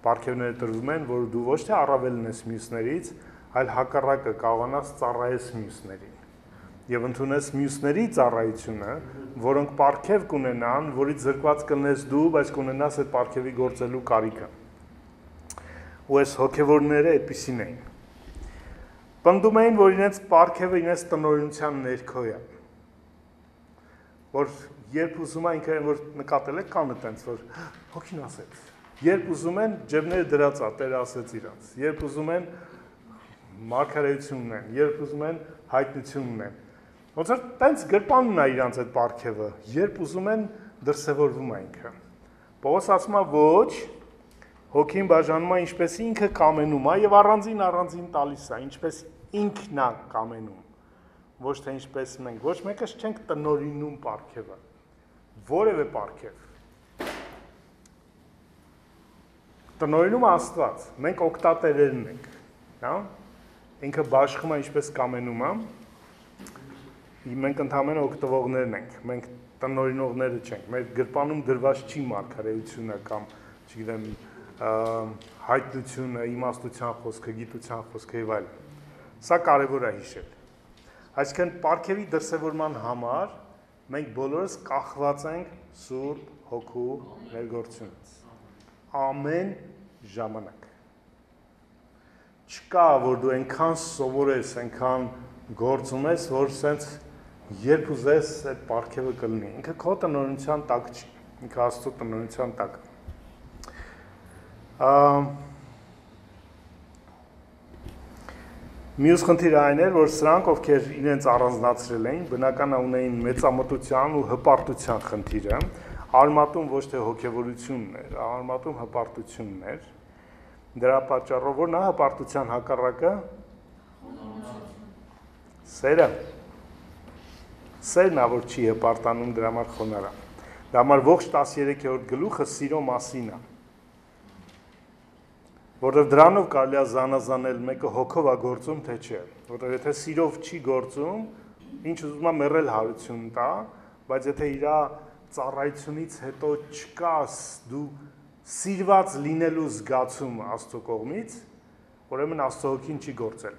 Պարգևները տրվում են, որ դու ոչ թե առավել ես մյուսներից, այլ հակառակը կարողանաս ծառայես մյուսներին։ Եվ ընդունես մյուսների ծառայությունը, որոնք պարգև կունենան, որից զրկված կլնես դու, բայց կունենաս այդ պարգևի գործելու կարիքը։ Ու այս հոգևորները այդպիսին էին։ Պնդում էին, որ իրենց պարգևը իրենց տնօրինության ներքո է։ Որ երբ ուզում են, ինքը որ նկատել եք կանը տենց, որ հոգին ասեց։ Երբ ուզում են, ջեբները դրած է, Տերը ասեց իրանց։ Երբ ուզում են, մարգարեություն ունեն, երբ ուզում են, հայտնություն ունեն։ Ոնց որ տենց գրպանն է իրանց այդ պարգևը, երբ ուզում են, դրսևորվում է ինքը։ Պողոս ասում է ոչ, հոգին բաժանում է ինչպես ինքը կամենում է եւ առանձին տալիս է, ինչպես ինքն է կամենում, ոչ թե ինչպես մենք, ոչ մեկս չենք տնօրինում պարգևը, որևէ պարգև։ Տնօրինում է Աստված, մենք օգտատերերն ենք, հա։ Ինքը բաշխում է ինչպես կամենում է, մենք ընդհանրապես օգտվողներն ենք, մենք տնօրինողները չենք, մեր գրպանում դրված չի մարգարեությունը կամ, չգիտեմ, հայտնությունը, իմաստության խոսքը, գիտության խոսքը եւ այլն։ Սա կարևոր է հիշել։ Այսինքն պարգևի դրսևորման համար մենք բոլորս կախված ենք Սուրբ Հոգու ներգործությունից։ Ամեն ժամանակ։ Չկա, որ դու այնքան սովորես, այնքան գործում ես, որ սենց երբ ուզես այդ պարգևը կլինի։ Ինքը քո տնօրինության տակ չի, ինքը Աստծո տնօրինության տակ։ Մյուս խնդիրը այն էր, որ սրանք, ովքեր իրենց առանձնացրել էին, բնական է ունեին մեծամտության ու հպարտության խնդիրը, արմատում ոչ թե հոգևորությունն էր, արմատում հպարտությունն էր։ Դրա պատճառով որ նա հպարտության հակառակը սերը։ Սերն է, որ չի հպարտանում, դրա համար խոնարհ է։ Դա համար ողջ 13-րդ գլուխը սիրո մասին է։ Որտեղ դրանով կարելի է զանազանել մեկը հոգով է գործում, թե չէ։ Որտեղ եթե սիրով չի գործում, ինչ ուզում է մեռել հարություն տա, բայց եթե իր ծառայությունից հետո չկա դու սիրված լինելու զգացում Աստծո կողմից, ուրեմն Աստծո հոգին չի գործել։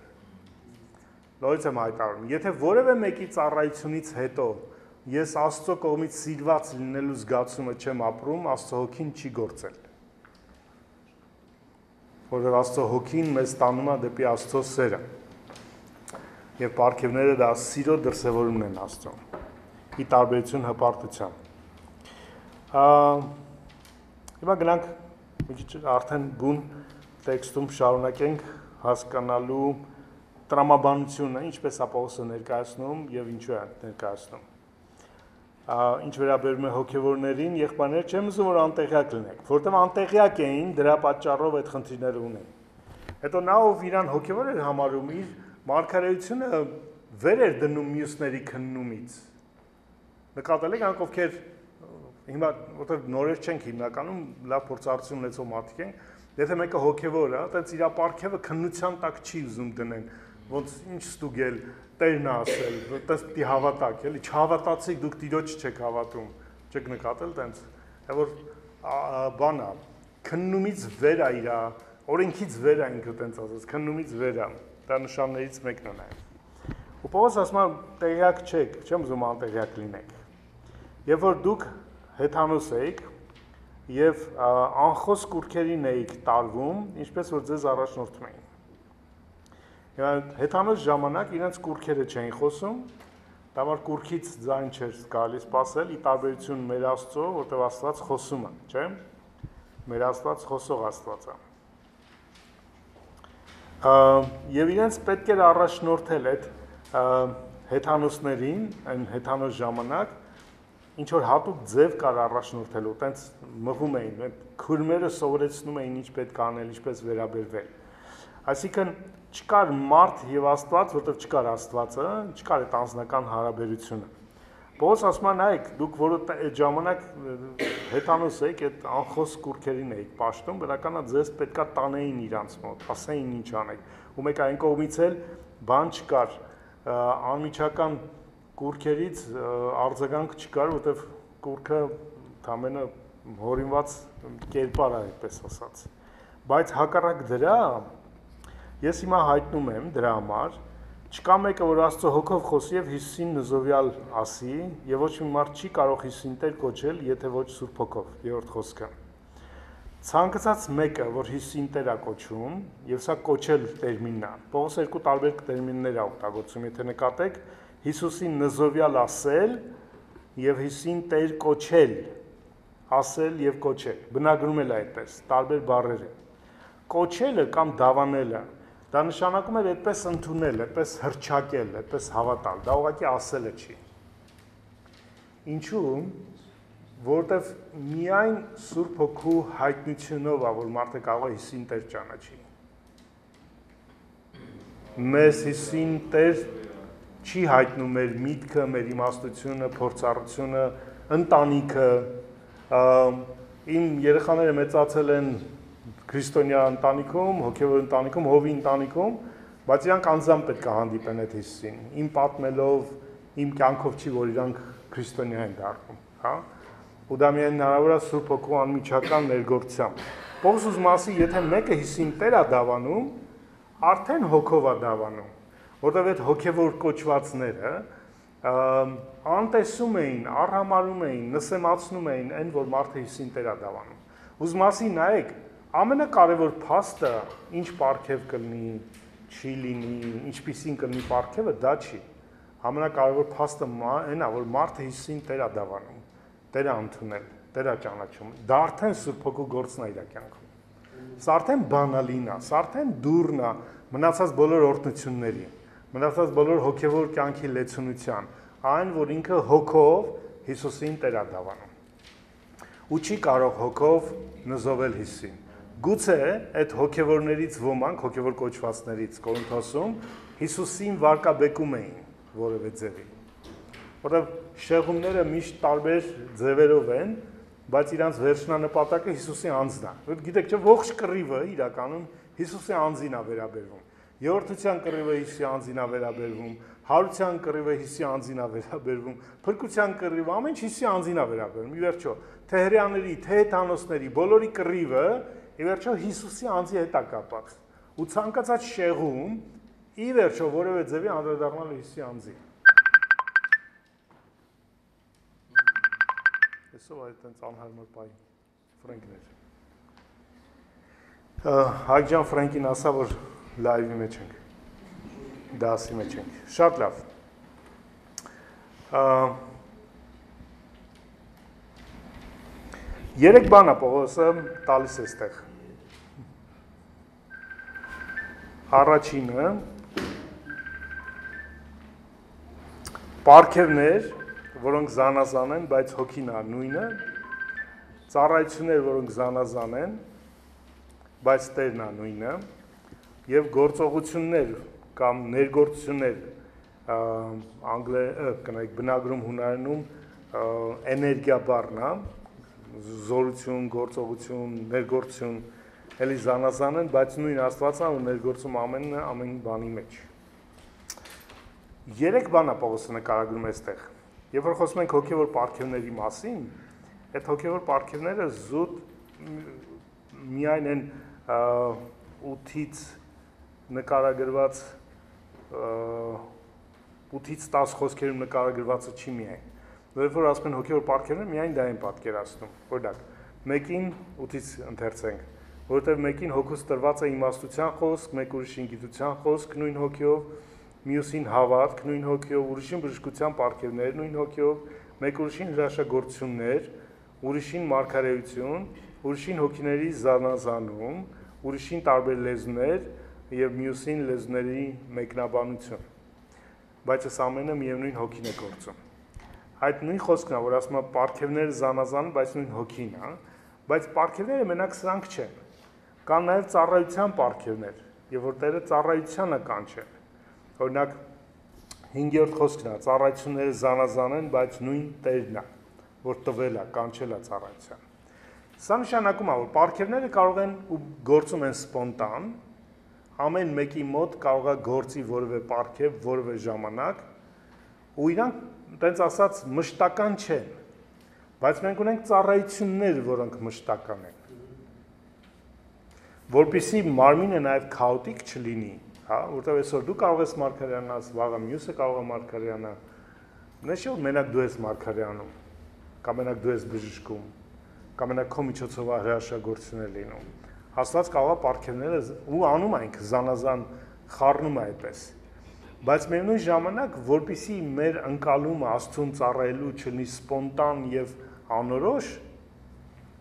Նորից եմ հայտարարում, եթե որևէ մեկի ծառայությունից հետո ես Աստծո կողմից սիրված լինելու զգացումը չեմ ապրում, Աստծո հոգին չի գործել։ Որովհետև Աստծո հոգին մեզ տանում է դեպի Աստծո սերը։ Եվ պարգևները դա սիրո դրսևորումն են Աստծո։ Ի տարբերություն հպարտության։ Հիմա գնանք արդեն բուն տեքստում շարունակենք հասկանալու տրամաբանությունը, ինչպես է Պողոսը ներկայացնում եւ ինչու է ներկայացնում։ Ինչ վերաբերում է հոգևորներին, եղբայրներ չեմ ուզում որ անտեղյակ լինեք, որտեղ անտեղյակ էին, դրա պատճառով այդ խնդիրները ունեն։ Հետո նա ով իրան հոգևոր էր համարում, իր մարգարեությունը վեր էր դնում մյուսների քննումից։ Նկատել եք անք ովքեր հիմա որտեղ նորեր չենք հիմնականում լավ փորձառություն ունեցող մարդիկ են, եթե մեկը հոգևոր է, այդպես իր ապարքևը քննության տակ չի ուզում դնել, ոնց ինչ ստուգել, Տերն ասել, որտես պիտի հավատաք, էլի չհավատացիք, դուք Տիրոջ չեք հավատում, չեք նկատել տենց, որ բան է, քննումից վեր է իր, օրենքից վեր է ինքը տենց ասած, քննումից վեր է, դա նշաններից մեկն է նաև։ Ու Պողոս ասում է, տեղյակ չեք, չեմ ուզում անտեղյակ լինեք։ Եվ որ դուք հեթանոս էիք եւ անխոս կուրքերին էիք տարվում, ինչպես որ ձեզ առաջնորդում էին։ Հեթանոս ժամանակ իրենց կուրքերը չէին խոսում, դա որ կուրքից ձայն չէր կարելի սпасել, ի տարբերություն մեր Աստծո, որտեղ Աստված խոսում է, չէ՞։ Մեր Աստված խոսող Աստված է։ Եվ իրենց պետք էր առաջնորդել այդ հեթանոսներին, այն հեթանոս ժամանակ, ինչ որ հատուկ ձև կար առաջնորդելու, տենց մղում էին, այդ քուրմերը սովորեցնում էին ինչ պետք անել, ինչպես վերաբերվել։ Այսինքն չկար մարդ եւ Աստված, որտեղ չկար Աստվածը, չկար այդ անձնական հարաբերությունը։ Պողոս ասում է, նայեք, դուք որ այդ ժամանակ հեթանոս եք, այդ անխոս կուրքերին եք պաշտում, բնականա ձեզ պետքա տանեին իրանց մոտ, ասեին ինչ անեք։ Ու մեկ այն կողմից էլ բան չկար, անմիջական կուրքերից արձագանք չկար, որտեղ կուրքը ամենը հորինված կերպար է, այդպես ասած։ Բայց հակառակ դրա ես հիմա հայտնում եմ դրա համար, չկա մեկը, որ Աստծո հոգով խոսի եւ Հիսուսին նզովյալ ասի, եւ ոչ մի մարդ չի կարող Հիսուսին Տեր կոչել, եթե ոչ Սուրբ Հոգով, երրորդ խոսքը։ Ցանկացած մեկը, որ Հիսուսին Տեր է կոչում, եւ սա կոչել տերմինն է։ Պողոս երկու տարբեր տերմիններ է օգտագործում, եթե նկատեք, Հիսուսին նզովյալ ասել եւ Հիսուսին Տեր կոչել, ասել եւ կոչել։ Բնագրում էլ այդպես, տարբեր բառեր են։ Կոչելը կամ դավանելը դա նշանակում է այդպես ընդունել, այդպես հրճակել, այդպես հավատալ, դա ուղղակի ասելը չի։ Ինչու՞, որտեվ միայն Սուրբ Հոգու հայտնությունով է, որ մարդը կարող է Հիսուսին Տեր ճանաչի։ Մեզ Հիսուսին Տեր չի հայտնում մեր միտքը, մեր իմաստությունը, փորձառությունը, ընտանիքը, իմ երեխաները մեծացել են քրիստոնյա ընտանիքում, հոգևոր ընտանիքում, հովի ընտանիքում, բայց իրանք անձամբ պետք է հանդիպեն այդ Հիսուսին։ Իմ պատմելով, իմ կյանքով չի, որ իրանք քրիստոնյա են դառնում, հա։ Ու դա միայն հնարավոր է Սուրբ Հոգու անմիջական ներգործությամբ։ Պողոս ուզում ասի, եթե մեկը հիսին Տեր է դավանում, արդեն հոգով է դավանում, որտեղ այդ հոգևոր կոչվածները անտեսում էին, արհամարում էին, նսեմացնում էին այն, որ մարդը հիսին Տեր է դավանում։ Ուզում ասի, նայեք, ամենակարևոր փաստը, ինչ պարգև կլինի, չի լինի, ինչպիսին կլինի պարգևը, դա չի։ Ամենակարևոր փաստը այն է, որ մարդը հիսին Տեր է դավանում, Տեր է ընդունել, Տեր է ճանաչում։ Դա արդեն Սուրբ Հոգու գործն է իր կյանքում։ Սա արդեն բանալին է, սա արդեն դուրն է մնացած բոլոր օրհնությունների, մնացած բոլոր հոգևոր կյանքի լեցունության, այն, որ ինքը հոգով Հիսուսին Տեր է դավանում։ Ու չի կարող հոգով նզովել Հիսուսին։ Գուցե այդ հոգևորներից ոմանք, հոգևոր կոչվածներից Կորինթոսում Հիսուսին վարկաբեկում էին որևէ ձևի։ Որտեղ շեղումները միշտ տարբեր ձևերով են, բայց իրանց վերջնանպատակը Հիսուսի անձն է։ Գիտեք չէ, ողջ կռիվը իրականում Հիսուսի անձին է վերաբերվում։ Երրորդության կռիվը Հիսուսի անձին է վերաբերվում, հարության կռիվը Հիսուսի անձին է վերաբերվում, փրկության կռիվը ամեն ինչ Հիսուսի անձին է վերաբերվում։ Ի վերջո, թե հրեաների, թե հեթանոսների, բոլորի կռիվը ի վերջո Հիսուսի անձի հետ է կապված։ Ու ցանկացած շեղում ի վերջո որևէ ձևի անդրադառնալ Հիսուսի անձին։ Այսօր այդտենց անհարմար բայ Ֆրենկներ։ Հայկ ջան Ֆրենկին ասա, որ լայվի մեջ ենք, դասի մեջ ենք, շատ լավ։ Երեք բան է Պողոսը տալիս էստեղ։ Առաջինը պարգևներ, որոնք զանազան են, բայց հոգին է նույնը, ծառայություններ, որոնք զանազան են, բայց Տերն է նույնը, եւ գործողություններ կամ ներգործություններ բնագրում հունարենում էներգիա բառն է, զորություն, գործողություն, ներգործություն, էլի զանազան են, բայց նույն Աստվածն է, որ ներգործում ամեն բանի մեջ։ Երեք բան է Պողոսը նկարագրում այստեղ։ Երբ որ խոսում ենք հոգևոր պարգևների մասին, այդ հոգևոր պարգևները զուտ միայն են 8-ից նկարագրված 8-ից 10 խոսքերում նկարագրվածը չի միայն։ Երբ որ ասում են հոգևոր պարգևներ, միայն դա են պատկերացնում։ Օրինակ, մեկին 8-ից ընթերցենք, որովհետև մեկին հոգուց տրված է իմաստության խոսք, մեկ ուրիշին գիտության խոսք, նույն հոգիով, մյուսին հավատք, նույն հոգիով, ուրիշին բժշկության պարգևներ, նույն հոգիով, մեկ ուրիշին հրաշագործություններ, ուրիշին մարգարեություն, ուրիշին հոգիների զանազանում, ուրիշին տարբեր լեզուներ եւ մյուսին լեզուների մեկնաբանություն։ Բայց այս ամենը միևնույն հոգին է գործում։ Այդ նույն խոսքն է, որ ասում է պարգևները զանազան, բայց նույն հոգին է, բայց պարգևները մենակ սրանք չեն։ Կան նաեւ ծառայության պարգևներ, եւ որ Տերը ծառայությանը կանչել։ Օրինակ 5-րդ խոսքն է, ծառայությունները զանազան են, բայց նույն Տերն է, որ տվել է, կանչել է ծառայության։ Սա նշանակում է, որ պարգևները կարող են ու գործում են սպոնտան, ամեն մեկի մոտ կարող է գործի որևէ պարգև, որևէ ժամանակ, ու իրանք տենց ասած մշտական չեն, բայց մենք ունենք ծառայություններ, որոնք մշտական են, որպեսզի մարմինը նաև քաոտիկ չլինի, հա, որտեղ այսօր դու կարող ես մարգարեանաս, վաղը մյուսը կարող է մարգարեանա, նշի որ մենակ դու ես մարգարեանում, կամ մենակ դու ես բժշկում, կամ մենակ քո միջոցով հրաշագործություններ լինում։ Աստված կարող է պարգևները ու անում է ինքը զանազան խառնում է այդպես։ Բայց միևնույն ժամանակ, որպեսզի մեր ընկալումը Աստծուն ծառայելու չլինի սպոնտան եւ անորոշ,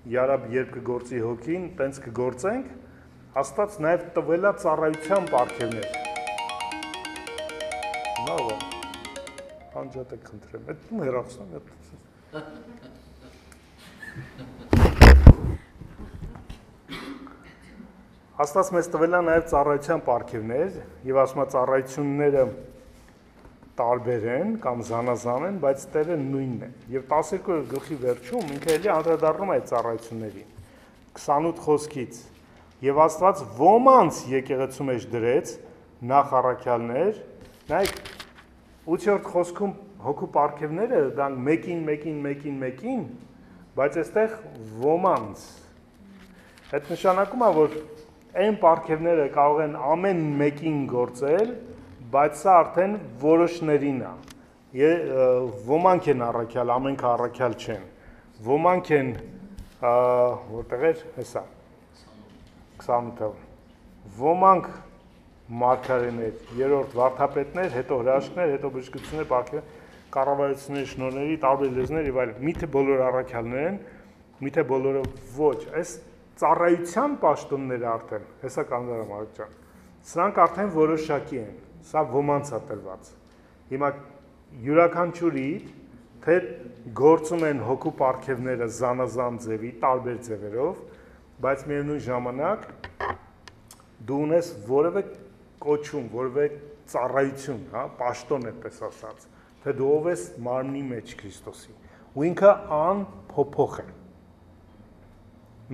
Երբ կգործի հոգին, տենց կգործենք, Աստված նաև տվել է ծառայության պարգևներ։ Լավ է։ Անջատեք խնդրեմ։ Այդ ում հեռացնեմ, Աստված մեզ տվել է նաև ծառայության պարգևներ, եւ ասում է ծառայությունները տարբեր են կամ զանազան են, բայց Տերը նույնն է։ Եվ 12 գլխի վերջում ինքը էլի անդրադառնում է այդ ծառայություններին 28 խոսքից։ Եվ Աստված ոմանց եկեղեցու մեջ դրեց նախ առաքյալներ, նայեք 8-րդ խոսքում հոգու պարգևները դրանք մեկին, բայց այստեղ ոմանց։ Այդ նշանակում է, որ այն պարգևները կարող են ամեն մեկին գործել, բայց սա արդեն որոշներին է։ Ոմանք են առաքյալ, ամենքը առաքյալ չեն։ Ոմանք են որտեղ էր, հեսա 28-ը։ Ոմանք մարգարեներ, երրորդ վարդապետներ, հետո հրաշքներ, հետո բժշկություններ, պարգևներ, կառավարությունների, շնորհների, տարբեր լեզուներ եւ այլն։ Միթե բոլորը առաքյալներ են, միթե բոլորը ոչ։ Այս ծառայության պաշտոնները արդեն, հեսա կանզարամ Արեգ ջան, սրանք արդեն որոշակի են։ Սա ոմանց է տրված։ Հիմա յուրաքանչյուրի թե գործում են հոգու պարգևները զանազան ձևի, տարբեր ձևերով, բայց միևնույն ժամանակ դու ունես որևէ կոչում, որևէ ծառայություն, հա, պաշտոն այդպես ասած, թե դու ով ես մարմնի մեջ Քրիստոսի։ Ու ինքը անփոփոխ է։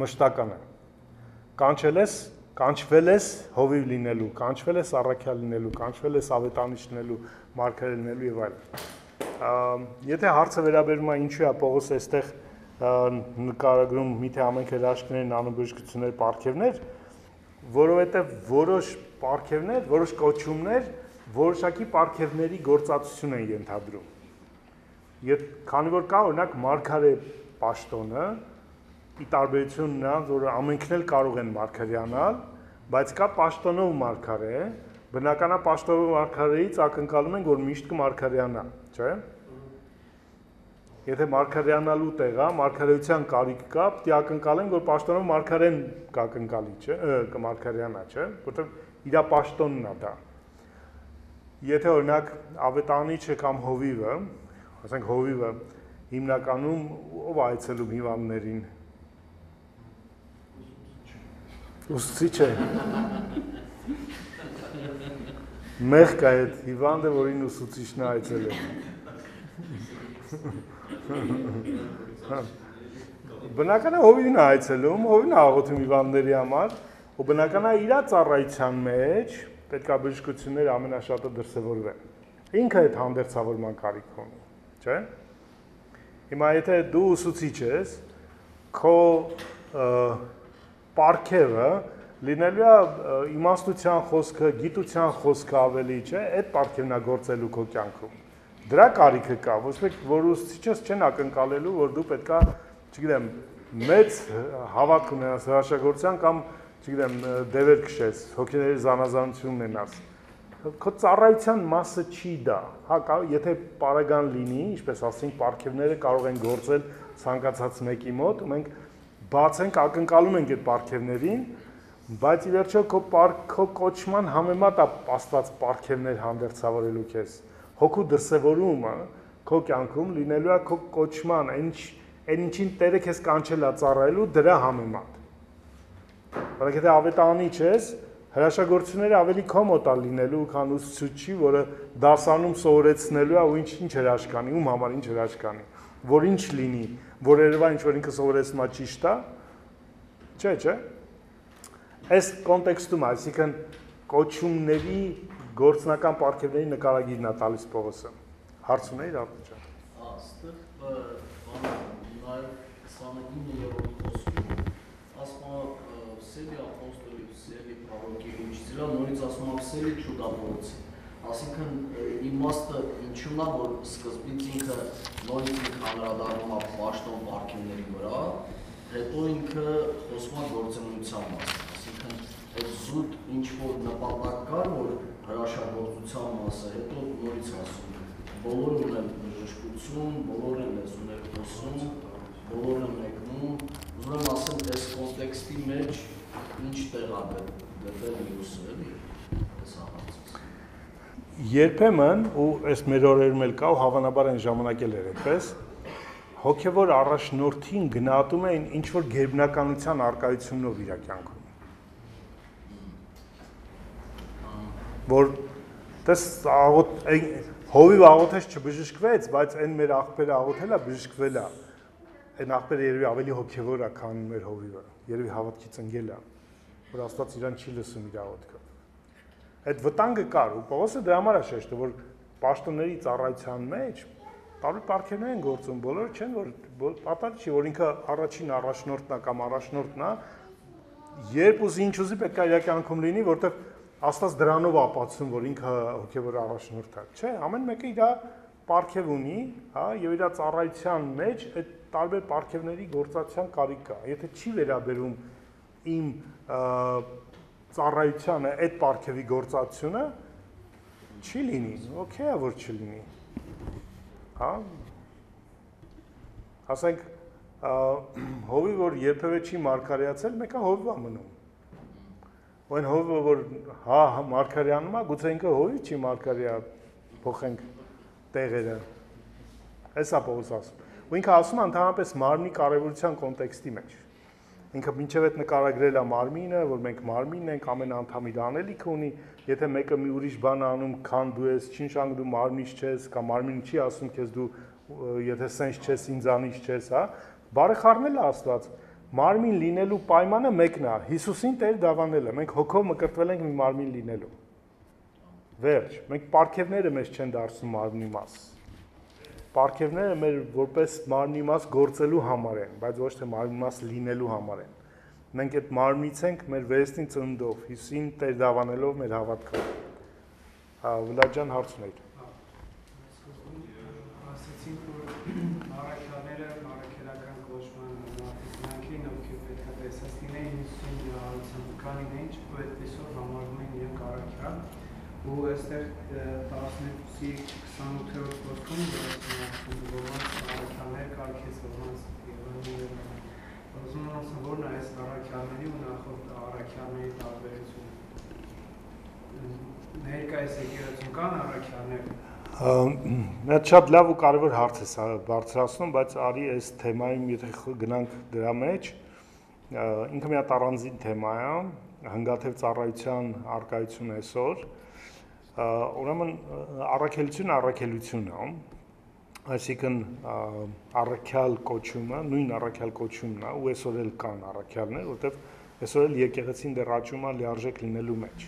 Մշտական է։ Կանչվել ես հովիվ լինելու, կանչվել ես առաքյալ լինելու, կանչվել ես ավետանիչ լինելու, մարգարե լինելու եւ այլն։ Եթե հարցը վերաբերում է ինչու է Պողոսը այստեղ նկարագրում միթե ամենք հրաշքներն, անբժշկություններ, պարգևներ, որովհետեւ որոշ պարգևներ, որոշ կոչումներ որոշակի պարգևների գործածություն են ենթադրում։ Քանի որ կա օրինակ մարգարե պաշտոնը, ի տարբերություն նրանց, որ ամենքն էլ կարող են մարգարեանալ, բայց կա պաշտոնով մարգարե, բնականա պաշտոնով մարգարեից ակնկալում են, որ միշտ կմարգարեանա, չէ՞։ Եթե մարգարեանալու տեղ է, մարգարեության կարիք կա, պետք է ակնկալեն, որ պաշտոնով մարգարեն կակնկալի, չէ՞, կմարգարեանա, չէ՞, որովհետև իր պաշտոնն է դա։ Եթե օրինակ ավետանիչը կամ հովիվը, ասենք հովիվը հիմնականում ով այցելում հիվանդներին, ուսուցիչ է։ Մեղ կա այդ հիվանդը, որին ուսուցիչն է այցելել։ Բնական է հովիվն է այցելում, հովիվն է աղոթում հիվանդների համար, ու բնական է իր ծառայության մեջ պետք է բժշկությունները ամենաշատը դրսևորվեն։ Ինքը այդ հանդերձավորման կարիք ունի, չէ՞։ Հիմա եթե դու ուսուցիչ ես, քո պարգևը լինելու է իմաստության խոսքը, գիտության խոսքը ավելի, չէ, այդ պարգևն է գործելու քո կյանքում։ Դրա կարիքը կա, ոչ որ ուսուցիչս չեն ակնկալելու, որ դու պետքա, չգիտեմ, մեծ հավատք ունենաս հրաշագործության կամ, չգիտեմ, դևեր քշես, հոգիների զանազանություն ունենաս։ Քո ծառայության մասը չի դա։ Հա, եթե պարագան լինի, ինչպես ասենք, պարգևները կարող են գործել ցանկացած մեկի մոտ, մենք բաց ենք, ակնկալում ենք այդ պարգևներին, բայց ի վերջո քո կոչման համեմատ է Աստված պարգևներ հանդերձավորելու քեզ։ Հոգու դրսևորումը քո կյանքում լինելու է քո կոչման, այն ինչին Տերը քեզ կանչել է ծառայելու, դրա համեմատ։ Որովհետև եթե ավետանիչ ես, հրաշագործությունները ավելի քո մոտ է լինելու, քան ուսուցչի, որը դասանում սովորեցնելու է ու ինչ հրաշքանի, ում համար ինչ հրաշքանի, որ ինչ լինի, որ երևա ինչ որ ինքը սովորեցնում է ճիշտ է, չէ։ Այս կոնտեքստում, այսինքն կոչումների գործնական պարգևների նկարագիրն է տալիս Պողոսը։ Հարց ունեի, Ռաֆիկ ջան։ Այստեղ նաև 29-րդ խոսքում ասում է Սելի ապոստոլի, Սելի պարոկի учителя, նորից ասում է Սելի ճուդավորոցի։ Այսինքն իմաստը ինչու՞ն է, որ սկզբից ինքը նորից անդրադառնում է պաշտոն պարգևների վրա, հետո ինքը խոսում է գործունեության մասին։ Այսինքն այդ զուտ ինչ-որ նպատակ կար, որ հրաշագործության մասը, հետո նորից ասում, բոլորը ունեն բժշկություն, բոլորը լեզուներ խոսում, բոլորը մեկնում, ուզում եմ ասեմ, այս կոնտեքստի մեջ ինչ տեղ է գտել մյուսը, էլի, այս հարցից։ Երբեմն, ու այս մեր օրերում էլ կա, ու հավանաբար այն ժամանակ էլ էր այդպես, հոգևոր առաջնորդին գնահատում էին ինչ-որ գերբնականության արկայությունով իր կյանքում։ Որ տես հովիվ աղոթեց չբժշկվեց, բայց այն մեր աղբերը աղոթել է, բժշկվել է։ Այն աղբերը երևի ավելի հոգևոր է, քան մեր հովիվը, երևի հավատքից ընկել է, որ Աստված իրան չի լսում իր աղոթքը։ Այդ վտանգը կար, ու Պողոսը դրա համար է շեշտում, որ պաշտոնների ծառայության մեջ տարբեր պարգևներ են գործում, բոլորը չեն, որ պատահ չի, որ ինքը առաջին առաջնորդն է կամ առաջնորդն է, երբ ուզի ինչ ուզի պետք է իր կյանքում լինի, որտեղ Աստված դրանով ապացուցում, որ ինքը հոգևոր առաջնորդ է, չէ, ամեն մեկը իր պարգև ունի, հա, եւ իր ծառայության մեջ այդ տարբեր պարգևների գործածության կարիք կա։ Եթե չի վերաբերում իմ ծառայությանը այդ պարգևի գործածությունը, չի լինի, օքեյ է որ չլինի։ Հա։ Ասենք հովի որ երբևէ չի մարգարեացել, մեկը հովիվ է մնում։ Այն հովը որ հա մարգարեանում է, գուցե ինքը հովի չի մարգարեա, փոխենք տեղերը։ Էսա Պողոս ասում։ Ու ինքը ասում է ընդհանրապես մարմնի կարևորության կոնտեքստի մեջ։ Ինքը մինչև այդ նկարագրել է մարմինը, որ մենք մարմինն ենք, ամեն անդամ իր անելիքը ունի, եթե մեկը մի ուրիշ բան անում, քան դու ես, չի նշանակում դու մարմինից չես, կամ մարմինը չի ասում քեզ դու եթե սենց չես, ինձանից չես, հա։ Բարեխառնել է Աստված։ Մարմին լինելու պայմանը մեկն է, Հիսուսին Տեր դավանելը, մենք հոգով մկրտվել ենք մի մարմին լինելու։ Վերջ, մենք պարգևները մեզ չեն դարձնում մարմնի մաս։ Պարգևները մեր որպես մարմնի մաս գործելու համար են, բայց ոչ թե մարմնի մաս լինելու համար են։ Մենք այդ մարմնից ենք մեր վերստին ծննդով, Հիսուսին Տեր դավանելով մեր հավատքով։ Հա, Վլադ ջան, հարց ունեիք։ Ասացինք, որ առաքյալները առաքելական կոչման մարդիկ ովքեր պետք է տեսած լինեին Հիսուսին հարցում կանին ինչ, ու այդպեսով համարվում են իրենք առաքյալ, ու այստեղ 12-ի 28-րդ խոսքում ոմանց առաքյալներ կարգեց, ոմանց ուզում եմ ասում, որն է այս առաքյալների ու նախորդ առաքյալների տարբերությունը։ Ներկայիս եկեղեցում կան առաքյալներ։ Այդ շատ լավ ու կարևոր հարց է բարձրացնում, բայց արի այս թեմային եթե գնանք դրա մեջ, ինքը մի հատ առանձին թեմա է, հնգաթև ծառայության արկայությունը այսօր, ուրեմն առաքելություն է, այսինքն առաքյալ կոչումը, նույն առաքյալ կոչումն է, ու այսօր էլ կան առաքյալներ, որտեղ այսօր էլ եկեղեցին դեռ աճում է լիարժեք լինելու մեջ։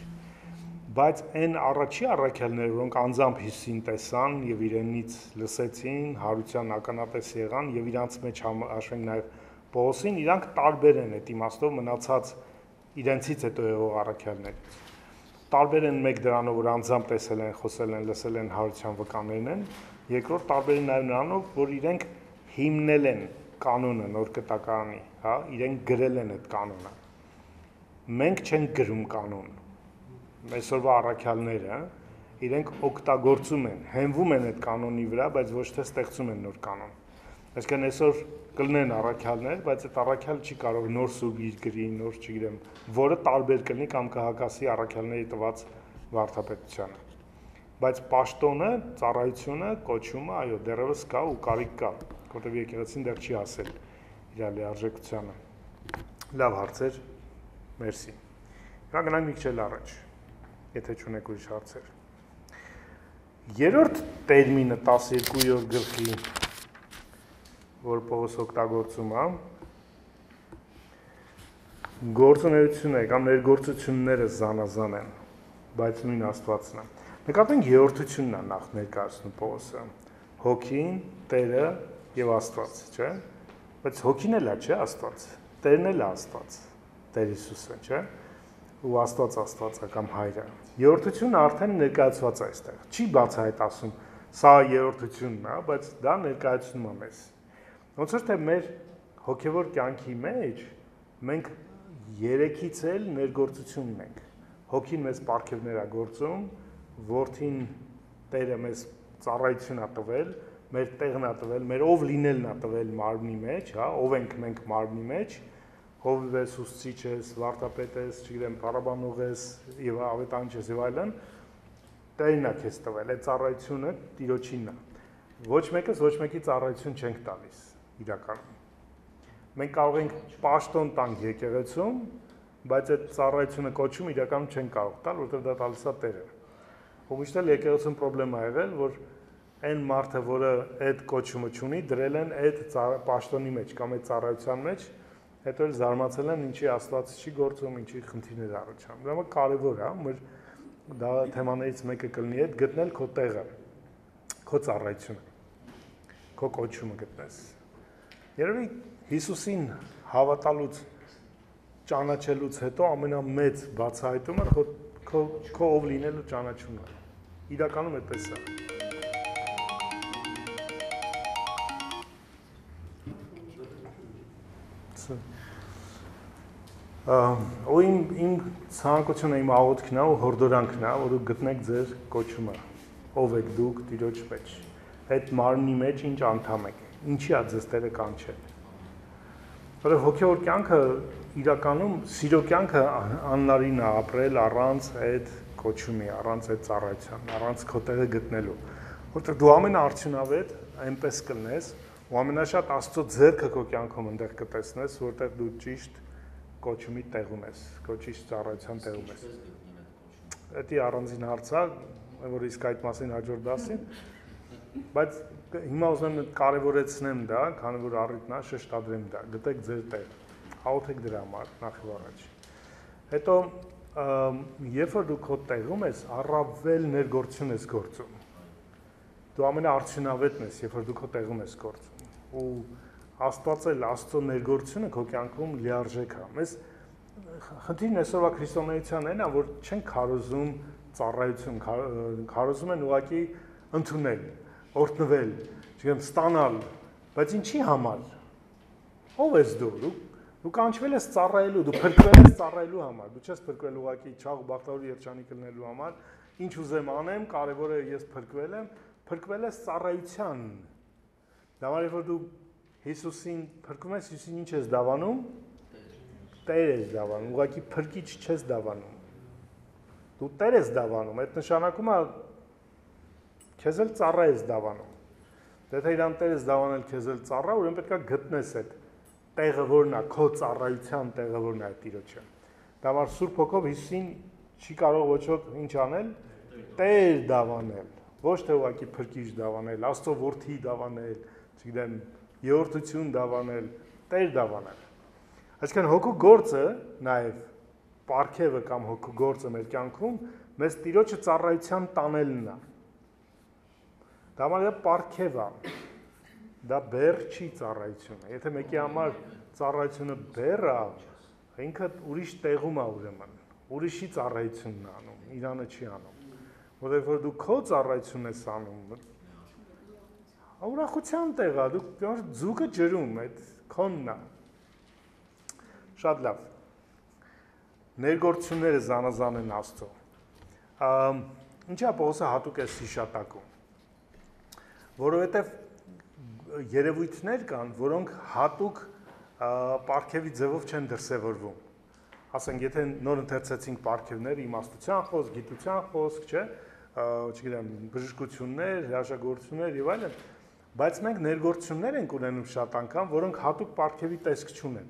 Բայց այն առաջի առաքյալները, որոնք անձամբ Հիսուսին տեսան եւ իրենից լսեցին, հարության ականատես եղան եւ իրանց մեջ հաշվենք նաեւ Պողոսին, իրանք տարբեր են այդ իմաստով մնացած իրենցից հետո եղող առաքյալներից։ Տարբեր են մեկ դրանով, որ անձամբ տեսել են, խոսել են, լսել են հարության վկաներն են, երկրորդ տարբեր են նաեւ նրանով, որ իրենք հիմնել են կանոնը նոր կտակարանի, հա, իրենք գրել են այդ կանոնը։ Մենք չենք գրում կանոն։ Այսօրվա առաքյալները իրենք օգտագործում են, հենվում են այդ կանոնի վրա, բայց ոչ թե ստեղծում են նոր կանոն։ Այսինքն այսօր կլինեն առաքյալներ, բայց այդ առաքյալը չի կարող նոր սուրբ գիր գրի, նոր չգիտեմ, որը տարբեր կլինի կամ կհակասի առաքյալների տված վարդապետությանը։ Բայց պաշտոնը, ծառայությունը, կոչումը, այո, դեռևս կա ու կարիք կա, որտեղ եկեղեցին դեռ չի ասել իր լիարժեքությանը։ Լավ հարցեր, մերսի։ Հիմա գնանք մի քիչ առաջ, եթե չունեք ուրիշ հարցեր։ Երրորդ տերմինը 12-րդ գլխի, որ Պողոս օգտագործում է, գործունեությունը կամ ներգործությունները զանազան են, բայց նույն Աստվածն է։ Նկատենք երրորդությունն է նախ ներկայացնում Պողոսը, հոգին, Տերը եւ Աստված, չէ՞։ Բայց հոգին էլ է, չէ՞, Աստված։ Տերն էլ է Աստված, Տեր Հիսուսը, չէ՞։ Ու Աստված է կամ Հայրը։ Երրորդությունը արդեն ներկայացված է այստեղ։ Չի բացահայտ ասում, սա երրորդությունն է, բայց դա ներկայացնում է մեզ։ Ոնց որ թե մեր հոգևոր կյանքի մեջ մենք երեքից էլ ներգործություն ունենք։ Հոգին մեզ պարգևներ է գործում, որդին Տերը մեզ ծառայություն է տվել, մեր տեղն է տվել, մեր ով լինելն է տվել մարմնի մեջ, հա, ով ենք մենք մարմնի մեջ, ով ես ուսուցիչ ես, վարդապետ ես, չգիտեմ, փառաբանող ես եւ ավետարան ես եւ այլն, Տերն է քեզ տվել, այդ ծառայությունը Տիրոջինն է։ Ոչ մեկս ոչ մեկի ծառայություն չենք տալիս իրականում։ Մենք կարող ենք պաշտոն տանք եկեղեցում, բայց այդ ծառայությունը կոչում իրականում չեն կարող տալ, որովհետև դա տալիս է Տերը։ Ու միշտ էլ եկեղեցում խնդրեմ ա եղել, որ այն մարդը, որը այդ կոչումը ունի, դրել են այդ պաշտոնի մեջ կամ այդ ծառայության մեջ, հետո էլ զարմացել են, ինչի Աստված չի գործում, ինչի խնդիրներ առաջանում։ Դա կարևոր է, մեր դա թեմաներից մեկը կլինի այդ գտնել քո տեղը, քո ծառայությունը։ քո կոչումը գտնես։ Երևի Հիսուսին հավատալուց ճանաչելուց հետո ամենամեծ բացահայտումը քո ով լինելու ճանաչումն է։ Իրականում այդպես է։ Ու իմ ցանկությունը, իմ աղոթքն է ու հորդորանքն է, որ դուք գտնեք ձեր կոչումը, ով եք դուք Տիրոջ մեջ, այդ մարմնի մեջ ինչ անդամ եք, ինչի է ձեզ Տերը կանչել։ Որովհետև հոգևոր կյանքը իրականում սիրո կյանքը աննարին է ապրել առանց այդ կոչումի, առանց այդ ծառայության, առանց քո տեղը գտնելու, որովհետև դու ամենաարդյունավետ այնպես կլնես, ու ամենաշատ Աստծո ձեռքը քո կյանքում այնտեղ կտեսնես, որտեղ դու ճիշտ կոչումի տեղում ես, քո ճիշտ ծառայության տեղում ես։ Դա առանձին հարց է, որ իսկ այդ մասին հաջորդ դասին, բայց հիմա ուզում եմ կարևորեցնեմ դա, քանի որ առիթն է, շեշտադրեմ դա, գտեք ձեր տեղ, աղոթեք դրա համար նախ եւ առաջ։ Հետո երբ որ դու քո տեղում ես, առավել ներգործություն ես գործում։ Դու ամենաարդյունավետն ես, երբ որ դու քո տեղում ես գործում։ Ու Աստված էլ Աստծո ներգործությունը քո կյանքում լիարժեք է։ Մեզ խնդիրն այսօրվա քրիստոնեության այն է, որ չեն քարոզում ծառայություն, քարոզում են ուղղակի ընդունել, օրհնվել, չգիտեմ, ստանալ, բայց ինչի համար։ Ո՞վ ես դու։ Դու կանչվել ես ծառայելու, դու փրկվել ես ծառայելու համար։ Դու չես փրկվել ուղղակի չաղ բախտավոր երջանիկ լինելու համար։ Ինչ ուզեմ անեմ, կարևորը ես փրկվել եմ, փրկվել ես ծառայության։ Դա համար որ դու Հիսուսին փրկում ես, Հիսուսին ինչ ես դավանում։ Տեր ես դավանում, ուղղակի փրկիչ չես դավանում։ Դու Տեր ես դավանում, այդ նշանակում է քեզ էլ ծառա ես դավանում։ Եթե իրան Տեր ես դավանել քեզ էլ ծառա, ուրեմն պետք է գտնես այդ տեղը որն է, քո ծառայության տեղը որն է Տիրոջը։ Դա համար Սուրբ Հոգով Հիսուսին չի կարող ոչ ոք ինչ անել, Տեր դավանել, ոչ թե ուղղակի փրկիչ դավանել, Աստծո որդի դավանել, չգիտեմ, երրորդություն դավանել, Տեր դավանել։ Այսինքն հոգու գործը, նաև պարգևը կամ հոգու գործը մեր կյանքում մեզ Տիրոջը ծառայության տանելն է։ Դա համար պարգև է, դա բեռ չի ծառայությունը։ Եթե մեկի համար ծառայությունը բեռ է, ինքը ուրիշ տեղում է ուրեմն, ուրիշի ծառայությունն է անում, իրանը չի անում։ Որովհետև որ դու քո ծառայությունն ես անում, ուրախության տեղ է, դու ձուկը ջրում, այդ քոնն է։ Շատ լավ։ Ներգործությունները զանազան են Աստծո։ Ինչա Պողոսը հատուկ է հիշատակում։ Որովհետև երևույթներ կան, որոնք հատուկ պարգևի ձևով չեն դրսևորվում։ Ասենք, եթե նոր ընթերցեցինք պարգևները, իմաստության խոսք, գիտության խոսք, չէ, չգիտեմ, բժշկություններ, հրաշագործություններ եւ այլն, բայց մենք ներգործություններ ենք ունենում շատ անգամ, որոնք հատուկ պարգևի տեսք չունեն։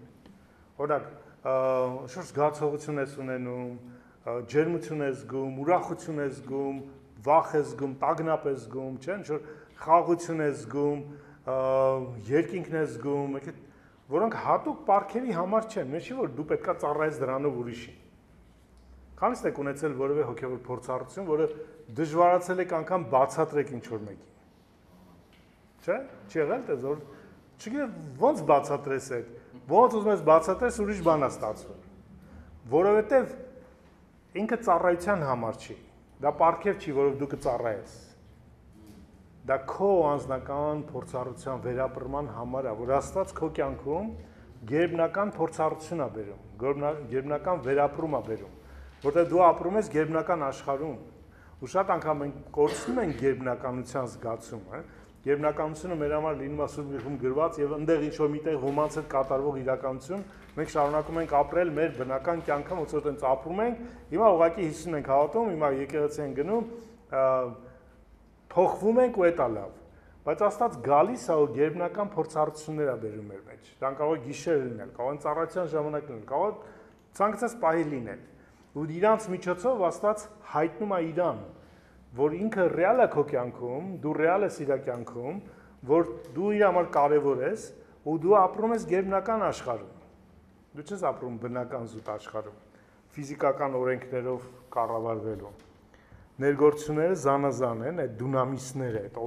Օրինակ, շուրջ զգացողություն ես ունենում, ջերմություն ես զգում, ուրախություն ես զգում, վախ ես զգում, տագնապ ես զգում, չէ՞, ինչ որ խաղաղություն ես զգում, երկինքն ես զգում, որոնք հատուկ պարգևի համար չեն, մեջի որ դու պետքա ծառայես դրանով ուրիշին։ Քանիսն եք ունեցել որևէ հոգևոր փորձառություն, որը դժվարացել եք անգամ բացատրեք ինչ որ մեկին։ Չէ՞, չի եղել դες որ չգիտեմ ոնց բացատրես այդ, ոնց ուզում ես բացատրես ուրիշ բան է ստացվում։ Որովհետև ինքը ծառայության համար չի։ Դա պարգև չի, որով դու կծառայես։ Դա քո անձնական փորձառության վերապրման համար է, որ Աստված քո կյանքում գերբնական փորձառություն է բերում, գերբնական վերապրում է բերում, որտեղ դու ապրում ես գերբնական աշխարհում։ Ու շատ անգամ մենք կորցնում ենք գերբնականության զգացումը, Գերբնականությունը մեր համար լինում է Սուրբ Գրքում գրված եւ այնտեղ ինչ որ միտեղ ոմանց հետ կատարվող իրականություն, մենք շարունակում ենք ապրել մեր բնական կյանքը, ոնց որ տենց ապրում ենք, հիմա ուղղակի Հիսուսին ենք հավատում, հիմա եկեղեցի ենք գնում, փոխվում ենք ու դա լավ։ Բայց Աստված գալիս է ու գերբնական փորձառություններ է բերում մեր մեջ։ Դա կարող է գիշեր լինել, կարող է ծառայության ժամանակ լինել, կարող է ցանկացած պահի լինել։ Ու իրանց միջոցով Աստված հայտնում է իրան, որ ինքը ռեալ է քո կյանքում, դու ռեալ ես իր կյանքում, որ դու իր համար կարևոր ես ու դու ապրում ես գերբնական աշխարհում։ Դու չես ապրում բնական զուտ աշխարհում, ֆիզիկական օրենքներով կառավարվելու։ Ներգործությունները զանազան են, այդ դունամիսները, այդ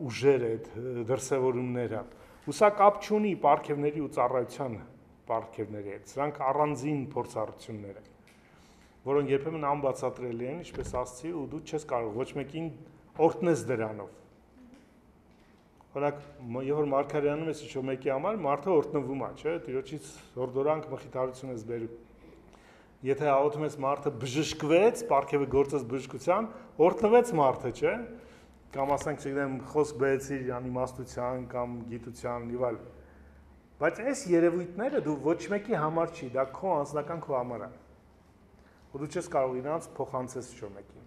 ուժերը, այդ դրսևորումները։ Ու սա կապ չունի պարգևների ու ծառայության պարգևների հետ։ Սրանք առանձին փորձառություններ են, որոնք երբեմն անբացատրելի են, ինչպես ասացի, ու դու չես կարող ոչ մեկին օրհնես դրանով։ Օրինակ, երբ որ մարգարեանում ես ինչ-որ մեկի համար, մարդը օրհնվում է, չէ՞, Տիրոջից հորդորանք մխիթարություն ես բերում։ Եթե աղոթում ես մարդը բժշկվեց, պարգևը գործեց բժշկության, օրհնվեց մարդը, չէ՞։ Կամ ասենք, չգիտեմ, խոսք բերեցիր անիմաստության կամ գիտության եւ այլն։ Բայց այս երևույթները դու ոչ մեկի համար չի, դա քո անձնական քո համար է։ Ու դու չես կարող իրանց փոխանցես ոչ մեկին։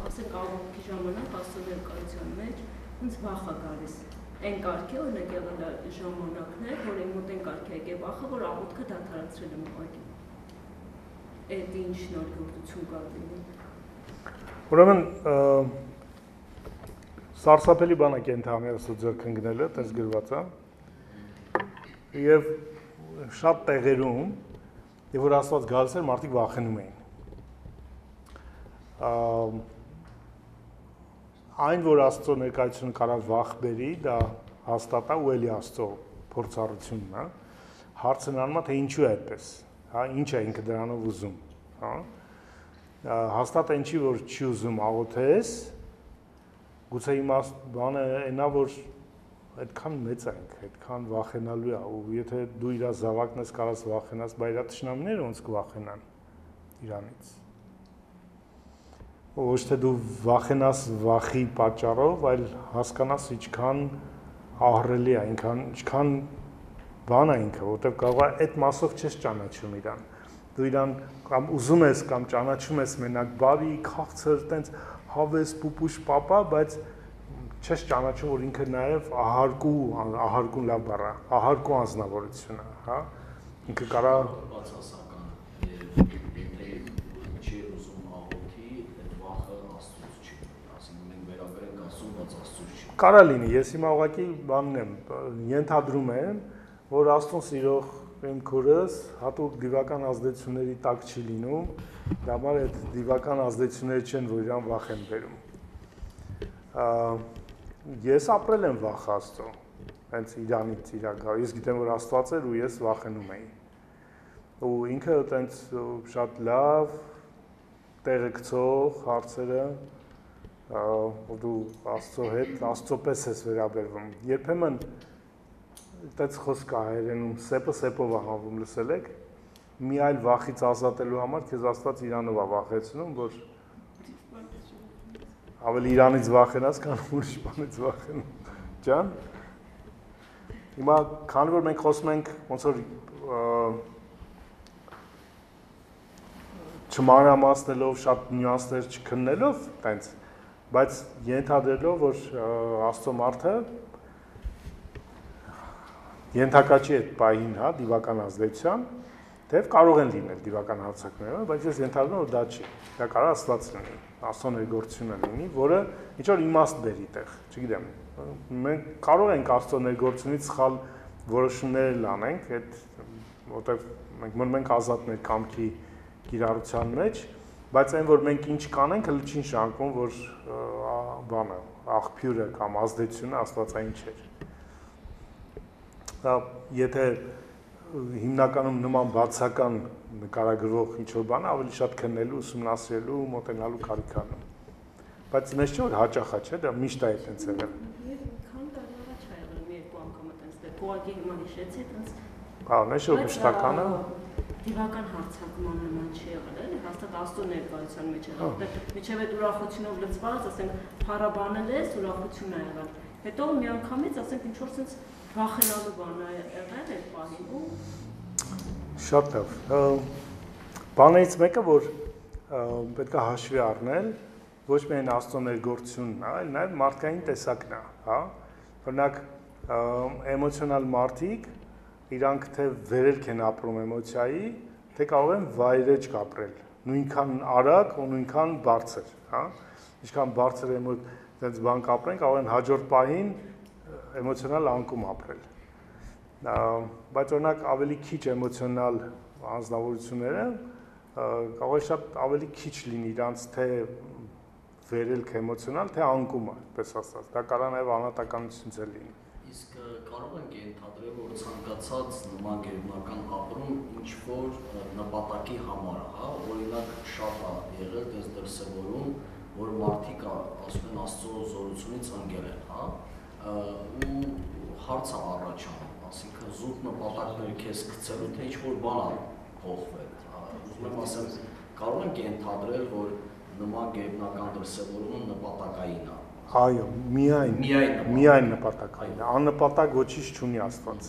Ասենք աղոթքի ժամանակ Աստծո ներկայության մեջ ինձ վախ է գալիս։ Այն կարգի օրինակ եղել է ժամանակներ, որ իմ մոտ այն կարգի եկե վախը, որ աղոթքը դադարեցրել եմ ուղղակի։ Այդ ինչ նոր գործություն կա դինի։ Ուրեմն սարսափելի բան է կենթանի Աստծո ձեռք ընկնելը, տես գրված է։ Եվ շատ տեղերում, եւ որ Աստված գալիս էր, մարդիկ վախենում էին։ Այն, որ Աստծո ներկայությունը կարող վախ բերի, դա հաստատ է ու էլի Աստծո փորձառությունն է։ Հարցը նայում է, թե ինչու է այդպես, հա, ինչ է ինքը դրանով ուզում, հա։ Հաստատ է ինչի, որ չի ուզում աղոթես, գուցե իմաստ բանը այնա, որ այդքան մեծ է ինքը, այդքան վախենալու է, ու եթե դու իր զավակն ես կարաս վախենաս, բայց իր թշնամիները ոնց կվախենան իրանից։ Ոչ թե դու վախենաս վախի պատճառով, այլ հասկանաս ինչքան ահռելի է, ինչքան բան է ինքը, որտեղ կարող է այդ մասով չես ճանաչում իրան։ Դու իրան կամ ուզում ես կամ ճանաչում ես մենակ բարի, քաղցր, տենց հավես, պուպուշ, պապա, բայց չես ճանաչում, որ ինքը նաև ահարկուն լավ բառ է, ահարկու անձնավորություն է, հա։ Ինքը կարա Կարա լինի, ես հիմա ուղղակի բանն եմ, ենթադրում եմ, որ Աստծուն սիրող իմ քուրս հատուկ դիվական ազդեցությունների տակ չի լինում, դա համար այդ դիվական ազդեցությունները չեն, որ իրան վախ են բերում։ Ես ապրել եմ վախ Աստծո, հենց իրանից իրականում, ես գիտեմ, որ Աստված էր ու ես վախենում էի։ Ու ինքը տենց շատ լավ տեղը գցող հարցերը դու Աստծո հետ Աստծո պես ես վերաբերվում։ Երբեմն այդպես խոսք կա հայերենում սեպը սեպով է հանվում, լսել եք։ Մի այլ վախից ազատելու համար քեզ Աստված իրանով է վախեցնում, որ ավելի իրանից վախենաս, քան ուրիշ բանից վախենում։ Ջան։ Հիմա քանի որ մենք խոսում ենք ոնց որ չմանրամասնելով, շատ նյուանսներ չքննելով, տենց բայց ենթադրելով, որ Աստծո մարդը ենթակա չի այդ պահին, հա, դիվական ազդեցության, թեև կարող են լինել դիվական հարցակները, բայց ես ենթադրում եմ, որ դա չի։ Դա կարող Աստված լինի, Աստծո ներգործությունը լինի, որը ինչ որ իմաստ բերի տեղ, չգիտեմ։ Մենք կարող ենք Աստծո ներգործությունից սխալ որոշումներ անենք, այդ որտեղ մենք մնում ենք ազատ մեր կամքի կիրառության մեջ, բայց այն որ մենք ինչ կանենք, հələ չի նշանակում, որ բանը, աղբյուրը կամ ազդեցությունը աստվածային չէր։ Դա եթե հիմնականում նման բացական նկարագրվող ինչ-որ բան ավելի շատ քննելու, ուսումնասիրելու, մոտենալու կարիք անում։ Բայց մեզ չէ որ հաճախա չէ, դա միշտ է այդպես եղել։ Քան տարի առաջ ա եղել մի երկու անգամ այդպես դե փողակի հիմա հիշեցի այդպես։ Հա, մեզ շո մշտականը դիվական հարցակման նման չի եղել, էլի, հաստատ Աստծո ներկայության մեջ եղել, որտեղ միջև այդ ուրախությունով լցված, ասենք, փառաբանել ես, ուրախություն ա եղել։ Հետո միանգամից, ասենք, ինչ-որ sense վախենալու բան ա եղել այդ պահին ու շատ լավ։ Բաներից մեկը, որ պետք է հաշվի առնել, ոչ միայն Աստծո ներգործությունն է, այլ նաև մարդկային տեսակն է, հա։ Օրինակ, էմոցիոնալ մարդիկ իրանք թե վերելք են ապրում էմոցիայի, թե կարող են վայրեջք ապրել, նույնքան արագ ու նույնքան բարձր, հա։ Ինչքան բարձր այդպես բան կապրեն, կարող են հաջորդ պահին էմոցիոնալ անկում ապրել։ Բայց օրինակ ավելի քիչ էմոցիոնալ անձնավորությունները կարող է շատ ավելի քիչ լինի իրանց թե վերելք էմոցիոնալ, թե անկումը, պես ասած։ Դա կարող է նաև անհատականությունից էլ լինի։ Իսկ կարող ենք ենթադրել, որ ցանկացած նման գերբնական ապրում ինչ-որ նպատակի համար է, հա, օրինակ շատ է եղել դες դրսևորում, որ մարդիկ ասում են Աստծո զորությունից ընկել են, հա, ու հարց է առաջանում, ասինքն զուտ նպատակներ քեզ գցելու, թե ինչ-որ բան է փոխվել։ Ուզում եմ ասել, կարող ենք ենթադրել, որ նման գերբնական դրսևորումը նպատակային է։ Այո, միայն նպատակային է։ Աննպատակ ոչինչ չունի Աստված։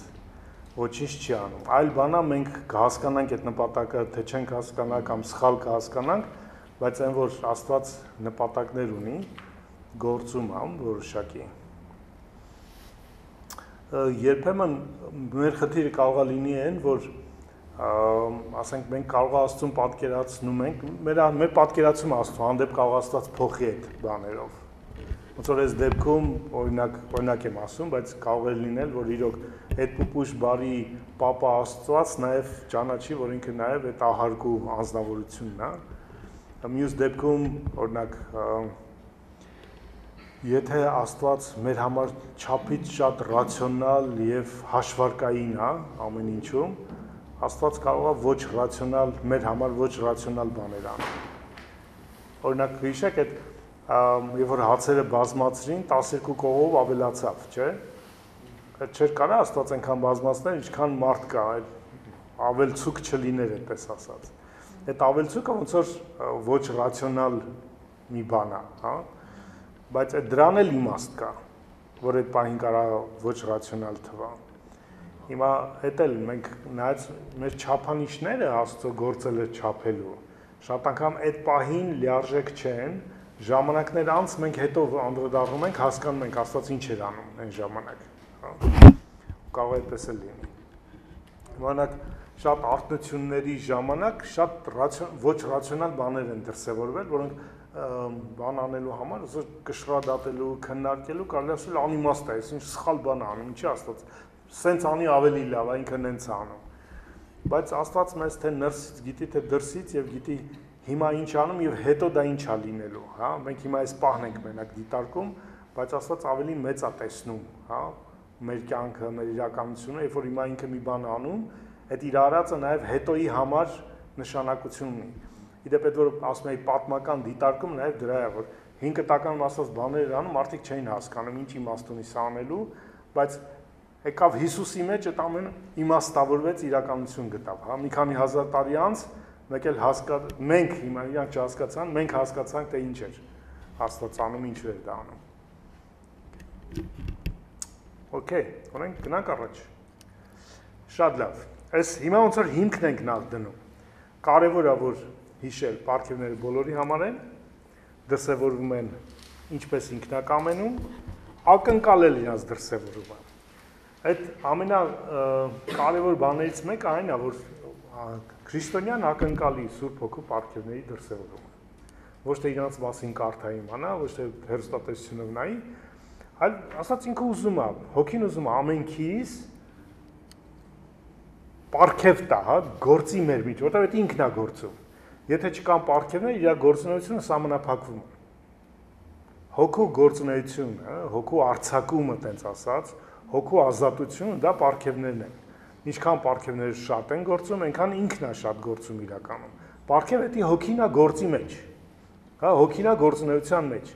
Ոչինչ չի անում։ Այլ բանա մենք կհասկանանք այդ նպատակը, թե չենք հասկանա կամ սխալ կհասկանանք, բայց այն որ Աստված նպատակներ ունի, գործում է որոշակի։ Երբեմն մեր խնդիրը կարող է լինի այն, որ ասենք մենք կարող է Աստծուն պատկերացնում ենք, մեր պատկերացումը Աստծո հանդեպ կարող Աստված փոխի այդ բաներով։ Ոնց որ այս դեպքում օրինակ եմ ասում, բայց կարող է լինել, որ իրոք այդ պուպուշ բարի Պապա Աստված նաև ճանաչի, որ ինքը նաև այդ ահարկու անձնավորությունն է։ Մյուս դեպքում օրինակ եթե Աստված մեր համար չափից շատ ռացիոնալ եւ հաշվարկային է ամեն ինչում, Աստված կարող է ոչ ռացիոնալ, մեր համար ոչ ռացիոնալ բաներ անել։ Օրինակ հիշեք այդ երբ որ հացերը բազմացրին 12 կողով ավելացավ, չէ՞։ Այդ չէր կարա Աստված այնքան բազմացնել, ինչքան մարդ կա, ավելցուկ չլիներ այդպես ասած։ Այդ ավելցուկը ոնց որ ոչ ռացիոնալ մի բան է, հա։ Բայց այդ դրան էլ իմաստ կա, որ այդ պահին կարա ոչ ռացիոնալ թվա։ Հիմա հետ էլ մենք նայած մեր չափանիշները Աստծո գործելը չափելու, շատ անգամ այդ պահին լիարժեք չեն, ժամանակներ անց մենք հետո անդրադառնում ենք, հասկանում ենք Աստված ինչ էր անում այն ժամանակ, հա։ Կարող է այդպես էլ լինի։ Օրինակ շատ արտնությունների ժամանակ շատ ոչ ռացիոնալ բաներ են դրսևորվել, որոնք բան անելու համար, կշռադատելու, քննարկելու, կարելի ասել անիմաստ է, ինչ սխալ բան է անում, ինչի Աստված սենց անի ավելի լավ, ինքը նենց է անում։ Բայց Աստված մեզ թե ներսից գիտի, թե դրսից եւ գիտի հիմա ինչ անում եւ հետո դա ինչ է լինելու, հա։ Մենք հիմա այս պահն ենք մենակ դիտարկում, բայց Աստված ավելի մեծ է տեսնում, հա, մեր կյանքը, մեր իրականությունը, երբ որ հիմա ինքը մի բան անում, այդ իր արածը նաեւ հետոյի համար նշանակություն ունի։ Իդեպ այդ որ ասում էի պատմական դիտարկում նաև դրա է, որ 5 տականում ասած բաներ անում, մարդիկ չէին հասկանում ինչ իմաստ ունի սա անելու, բայց եկավ Հիսուսի մեջ այդ ամենը իմաստավորվեց, իրականություն գտավ, հա, մի քանի հազար տարի անց մեկ էլ մենք հիմա իրանք չհասկացան, մենք հասկացանք թե ինչ էր Աստված անում, ինչ էր դա անում։ Okay, օրենք գնանք առաջ։ Շատ լավ։ Այս հիմա ոնց որ հիմքն ենք նախ դնում։ Կարևոր է որ հիշել պարգևները բոլորի համար են, դրսևորվում են ինչպես ինքնակամենում, ակնկալել իրաց դրսևորումը։ Այդ ամենակարևոր բաներից մեկը այն է, որ քրիստոնյան ակնկալի Սուրբ Հոգու պարգևների դրսևորումը։ Ոչ թե իրաց մասին կարդայի իմանա, ոչ թե հեռուստատեսությունով նայի, այլ ասած ինքը ուզում է, հոգին ուզում է ամենքից պարգև տա, հա, գործի մեր մեջ, որտեղ այդ ինքն է գործում։ Եթե չկան պարգևներ, իր գործունեությունը սահմանափակվում է։ Հոգու գործունեությունը, հոգու արձակումը, տենց ասած, հոգու ազատությունը դա պարգևներն են։ Ինչքան պարգևները շատ են գործում, այնքան ինքն է շատ գործում իրականում։ Պարգևը դա հոգին է գործի մեջ։ Հա, հոգին է գործունեության մեջ։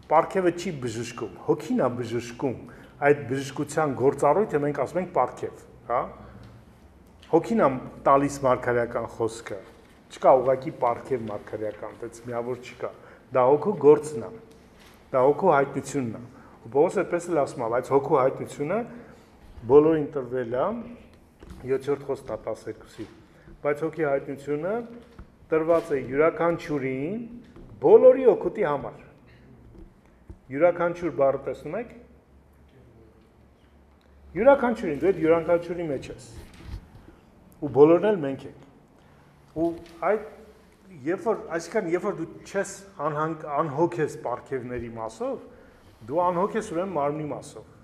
Պարգևը չի բժշկում, հոգին է բժշկում։ Այդ բժշկության գործառույթը մենք ասում ենք պարգև, հա։ Հոգին է տալիս մարգարեական խոսքը։ Չկա ուղղակի պարգև մարգարեական, դից միավոր չկա։ Դա հոգու գործն է։ Դա հոգու հայտնությունն է։ Ու Պողոս այդպես էլ ասում է, բայց հոգու հայտնությունը բոլորին տրվել է 7-րդ խոստա 12-ի։ Բայց հոգի հայտնությունը տրված է յուրաքանչյուրին բոլորի օգուտի համար։ Յուրաքանչյուր բառը տեսնում եք։ Յուրաքանչյուրին, դու այդ յուրաքանչյուրի մեջ ես։ Ու բոլորն էլ մենք ենք։ Ու այդ այսինքն երբ որ դու չես անհոգ ես պարգևների մասով, դու անհոգ ես ուրեմն մարմնի մասով։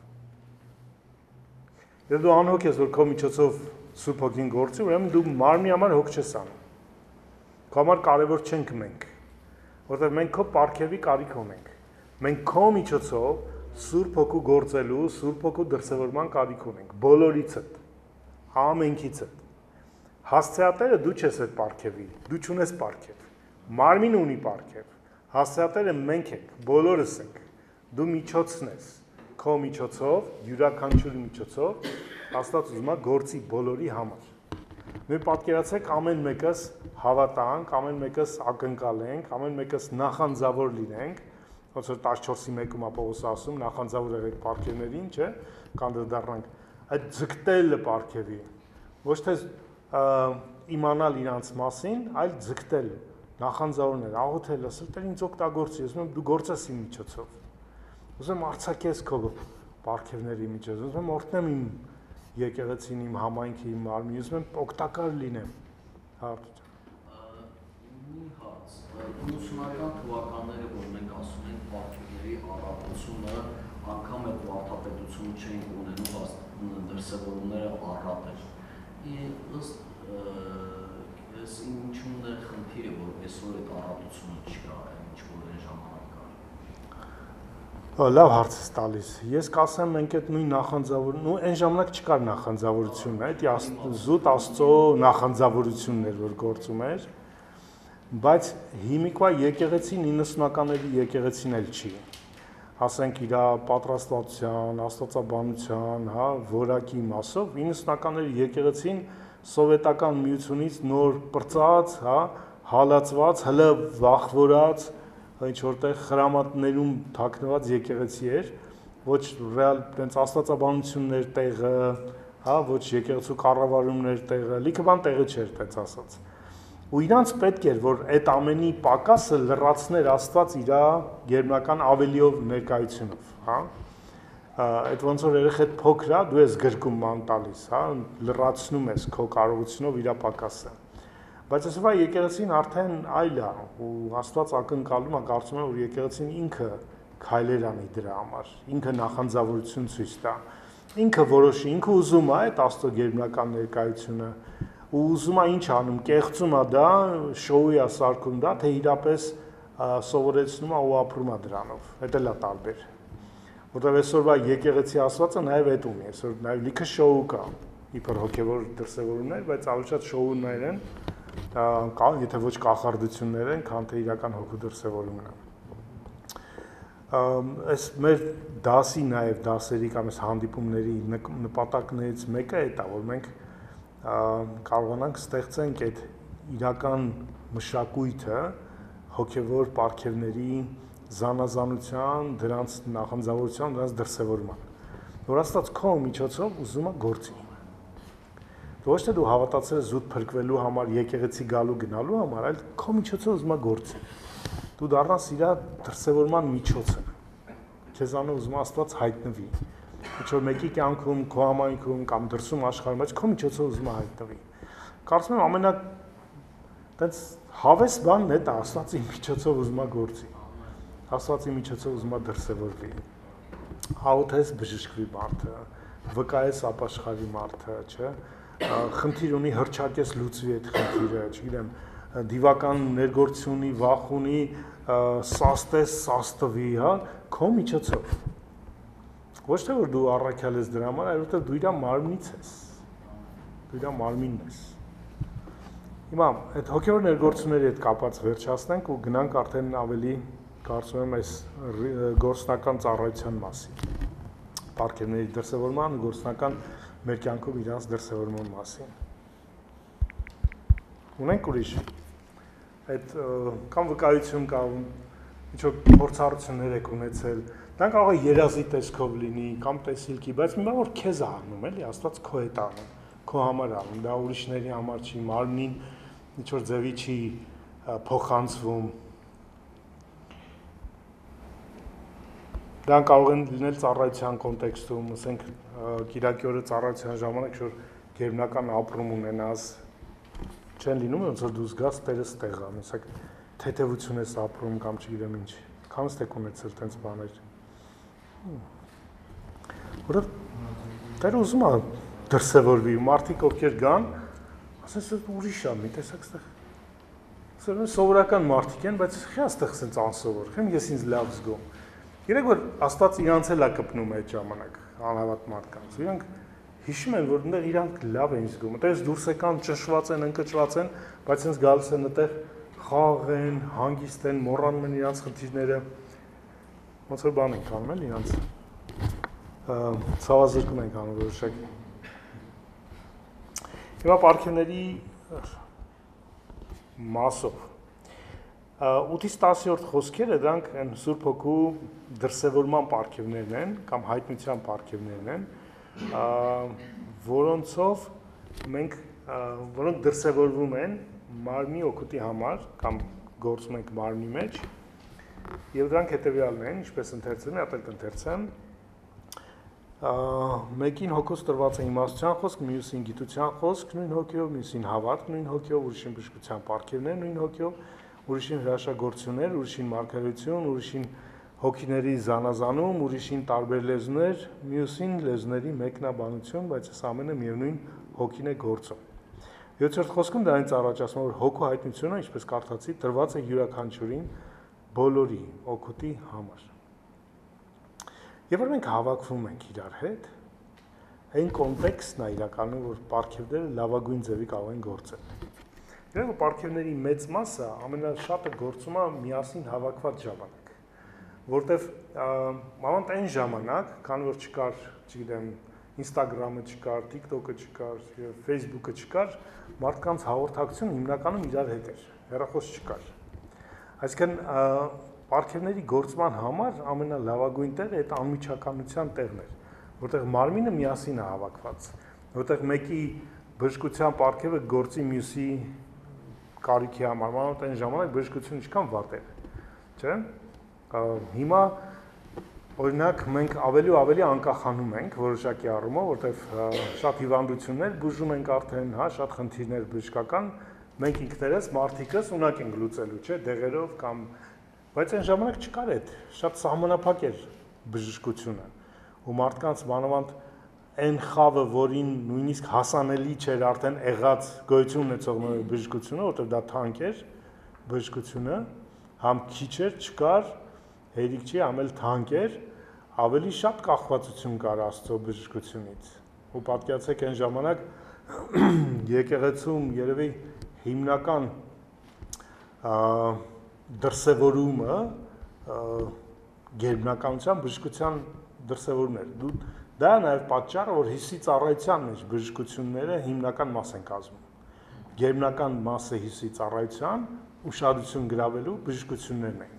Եթե դու անհոգ ես, որ քո միջոցով Սուրբ Հոգին գործի, ուրեմն դու մարմնի համար հոգ չես անում։ Քո համար կարևոր չենք մենք, որովհետև մենք քո պարգևի կարիք ունենք։ Մենք քո միջոցով Սուրբ Հոգու գործելու, Սուրբ Հոգու դրսևորման կարիք ունենք, բոլորիցդ, ամենքիցդ։ Հասցեատերը դու չես այդ պարգևի, դու չունես պարգև։ Մարմինը ունի պարգև։ Հասցեատերը մենք ենք, բոլորս ենք։ Դու միջոցն ես, քո միջոցով, յուրաքանչյուրի միջոցով, Աստված ուզում է գործի բոլորի համար։ Մենք պատկերացրեք ամեն մեկս հավատանք, ամեն մեկս ակնկալենք, ամեն մեկս նախանձավոր լինենք, ոնց որ 14-ի 1-ում Պողոս ասում, նախանձավոր եղեք պարգևներին, չէ՞, կանդրադառնանք այդ ձգտելը պարգևի, ոչ թե իմանալ իրանց մասին, այլ ձգտել, նախանձավորներ, աղոթել, ասել, Տեր ինձ օգտագործի, ասում եմ դու գործես իմ միջոցով։ Ուզում եմ արձակես քո պարգևների միջոցով, ուզում եմ օրհնեմ իմ եկեղեցին, իմ համայնքի, իմ մարմինը, ուզում եմ օգտակար լինեմ։ Մի հարց, 90-ական թվականները, որ մենք ասում ենք պարգևների առատությունը, անգամ այդ վարդապետությունը չենք ունենում, դրսևորումները առատ էր։ Ըստ ես ինչու՞մն է խնդիրը, որ այսօր այդ առատությունը չկա, ինչ-որ այն ժամանակ կար։ Լավ հարց ես տալիս։ Ես կասեմ մենք այդ նույն նախանձավորությունը, այն ժամանակ չկար նախանձավորությունը, այդ զուտ Աստծո նախանձավորությունն էր, որ գործում էր, բայց հիմիկվա եկեղեցին 90-ականների եկեղեցին էլ չի։ Ասենք իր պատրաստվածության, աստվածաբանության, հա, որակի մասով 90-ականների եկեղեցին սովետական միությունից նոր պրծած, հա, հալածված, հլը վախվորած, ինչ որտեղ խրամատներում թաքնված եկեղեցի էր, ոչ ռեալ տենց աստվածաբանություններ տեղը, հա, ոչ եկեղեցու կառավարումներ տեղը, լիքը բան տեղը չէր, տենց ասած։ Ու իրանց պետք էր, որ այդ ամենի պակասը լրացներ Աստված իր գերբնական ավելիով ներկայությունով, հա։ Այդ ոնց որ երեխեդ փոքր է, դու ես գրկում ման տալիս, հա, լրացնում ես քո կարողությունով իր պակասը։ Բայց այսօրվա եկեղեցին արդեն այլ է, ու Աստված ակնկալում է, կարծում եմ, որ եկեղեցին ինքը քայլեր անի դրա համար, ինքը նախանձավորություն ցույց տա, ինքը որոշի, ինքը ուզում է այդ Աստծո գերբնական ներկայությունը, ու ուզում է ինչ անում, կեղծում է դա, շոուի է սարքում դա, թե իրապես սովորեցնում է ու ապրում է դրանով, այդ էլ է տարբեր։ Որտեղ այսօրվա եկեղեցի ասվածը նաև այդ ունի, այսօր նաև լիքը շոու կա, իբր հոգևոր դրսևորումներ, բայց ավելի շատ շոուներ են, եթե ոչ կախարդություններ են, քան թե իրական հոգու դրսևորումն է։ Այս մեր դասի նաև դասերի կամ այս հանդիպումների նպատակներից մեկը այդ է, որ մենք կարողանանք ստեղծենք այդ իրական մշակույթը հոգևոր պարգևների զանազանության, դրանց նախանձավորության, դրանց դրսևորման։ Որ Աստված քո միջոցով ուզում է գործի։ Ոչ թե դու հավատացել ես զուտ փրկվելու համար, եկեղեցի գալու գնալու համար, այլ քո միջոցով ուզում է գործի։ Դու դառնաս իր դրսևորման միջոցը։ Քեզանով ուզում է Աստված հայտնվի։ Ինչ որ մեկի կյանքում, քո համայնքում կամ դրսում աշխարհում, բայց քո միջոցով ուզում է հայտնվի։ Կարծում եմ ամենա տենց հավես բանն է դա, Աստծի միջոցով ուզում է գործի։ Աստծի միջոցով ուզում է դրսևորվի։ Աղոթես բժշկվի մարդը, վկայես ապաշխարի մարդը, չէ՞։ Խնդիր ունի հրճակես լուծվի այդ խնդիրը, չգիտեմ, դիվական ներգործունի, վախ ունի, սաստես, սաստվի, հա, քո միջոցով։ Ոչ թե որ դու առաքյալ ես դրա համար, այլ որտեղ դու իր մարմնից ես։ Դու իր մարմինն ես։ Հիմա այդ հոգևոր ներգործությունների հետ կապած վերջացնենք ու գնանք արդեն ավելի կարծում եմ այս գործնական ծառայության մասին։ Պարգևների դրսևորման, գործնական մեր կյանքում իրանց դրսևորման մասին։ Ունենք ուրիշ այդ կամ վկայություն կամ ինչ-որ փորձառություններ եք ունեցել, դա կարող է երազի տեսքով լինի կամ տեսիլքի, բայց մի բան որ քեզ է անում, էլի, Աստված քո հետ անում, քո համար անում, դա ուրիշների համար չի, մարմնին ինչ-որ ձևի չի փոխանցվում։ Դա կարող են լինել ծառայության կոնտեքստում, ասենք կիրակի օրը ծառայության ժամանակ որ գերբնական ապրում ունենաս, չեն լինում, ոնց որ դու զգաս Տերս տեղ է, միսակ թեթևություն ես ապրում կամ չգիտեմ ինչ, քանս եք ունեցել տենց բաներ։ Որով Տերը ուզում է դրսևորվի, մարդիկ ովքեր գան, ասես ուրիշ է, մի տեսակ ստեղ Սովորական մարդիկ են, բայց խի աստեղ սենց անսովոր, խեմ ես ինձ լավ զգում։ Երեք որ Աստված իրանց էլ է կպնում այդ ժամանակ, անհավատ մարդկանց։ Իրանք հիշում են, որ այնտեղ իրանք լավ են զգում։ Այդպես դուրս եկան, ճնշված են, ընկճված են, բայց ինձ գալիս են այդտեղ խաղ են, հանգիստ են, մոռանում են իրանց խնդիրները։ Ոնց որ բան ենք անում էլ իրանց ցավազրկում ենք անում որոշակի։ Հիմա պարգևների մասով 8-ից 10-րդ խոսքերը դրանք են Սուրբ Հոգու դրսևորման պարգևներն են կամ հայտնության պարգևներն են, որոնք դրսևորվում են մարմնի օգուտի համար կամ գործում ենք մարմնի մեջ, եւ դրանք հետեւյալն են, ինչպես ընթերցում եմ, ատել կընթերցեմ։ Մեկին հոգուց տրված է իմաստության խոսք, մյուսին գիտության խոսք, նույն հոգիով, մյուսին հավատք, նույն հոգիով, ուրիշին բժշկության պարգևներ, նույն հոգիով, ուրիշին հրաշագործություններ, ուրիշին մարգարեություն, ուրիշին հոգիների զանազանում, ուրիշին տարբեր լեզուներ, մյուսին լեզուների մեկնաբանություն, բայց այս ամենը միևնույն հոգին է գործում։ 7-րդ խոսքում դրանից առաջ ասում որ հոգու հայտնությունը, ինչպես կարդացի, տրված է յուրաքանչյուրին բոլորի օգուտի համար։ Եվ որ մենք հավաքվում ենք իրար հետ, այն կոնտեքստն է իրականում, որ պարգևները լավագույն ձևի կարող են գործել։ Երբ պարգևների մեծ մասը ամենաշատը գործում է միասին հավաքված ժամանակ, որտեվ մանավանդ այն ժամանակ, քանի որ չկար, չգիտեմ, Instagram-ը չկար, TikTok-ը չկար, Facebook-ը չկար, մարդկանց հաղորդակցությունը հիմնականում իրար հետ էր, հեռախոս չկար։ Այսինքն պարգևների գործման համար ամենալավագույն տեղը այդ անմիջականության տեղն էր, որտեղ մարմինը միասին է հավաքված, որտեղ մեկի բժշկության պարգևը գործի մյուսի կարիքի համար, մանավանդ այն ժամանակ բժշկությունը ինչքան վատ էր, չէ՞։ Հիմա օրինակ մենք ավելի ու ավելի անկախանում ենք որոշակի առումով, որտեղ շատ հիվանդություններ բուժում ենք արդեն, հա, շատ խնդիրներ բժշկական, մենք ինքներս մարդիկս ունակ ենք լուծելու, չէ՞, դեղերով կամ բայց այն ժամանակ չկար այդ, շատ սահմանափակ էր բժշկությունը, ու մարդկանց մանավանդ այն խավը, որին նույնիսկ հասանելի չէր արդեն եղած գոյություն ունեցող բժշկությունը, որտեղ դա թանկ էր բժշկությունը, համ քիչ էր, չկար, հերիք չի, համ էլ թանկ էր, ավելի շատ կախվածություն կար Աստծո բժշկությունից։ Ու պատկերացեք այն ժամանակ եկեղեցում երևի հիմնական դրսևորումը գերբնականության բժշկության դրսևորումն էր։ Դա նաև պատճառը, որ հիսի ծառայության մեջ բժշկությունները հիմնական մաս են կազմում։ Գերբնական մասը հիսի ծառայության ուշադրություն գրավելու բժշկություններն են։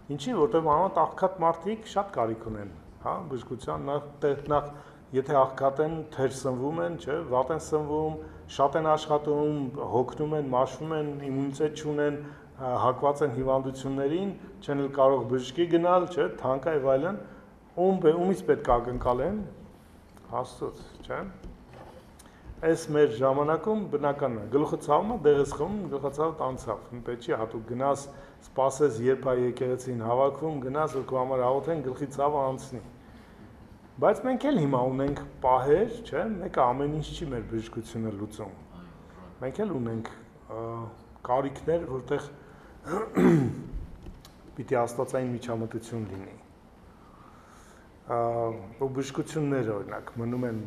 Ինչի, որտեղ մանավանդ աղքատ մարդիկ շատ կարիք ունեն, հա, բժշկության նախ եթե աղքատ են, թեր սնվում են, չէ, վատ են սնվում, շատ են աշխատում, հոգնում են, մաշվում են, իմունիտետ չունեն, հակված են հիվանդություններին, չեն էլ կարող բժշկի գնալ, չէ, թանկ է եւ այլն, ումից պետք է ակնկալեն, Աստծոց, չէ։ Այս մեր ժամանակում բնականն է, գլուխը ցավում է, դեղս խմում, գլխացավդ անցավ, պետք չի հատուկ գնաս, սպասես, երբ է եկեղեցին հավաքվում, գնաս, որ քո համար աղոթեն, գլխի ցավը անցնի։ Բայց մենք էլ հիմա ունենք պահեր, չէ, մեկը ամեն ինչ չի մեր բժշկությունը լուծում։ Մենք էլ ունենք կարիքներ, որտեղ պիտի աստվածային միջամտություն լինի։ Ու բժշկությունները օրինակ մնում են,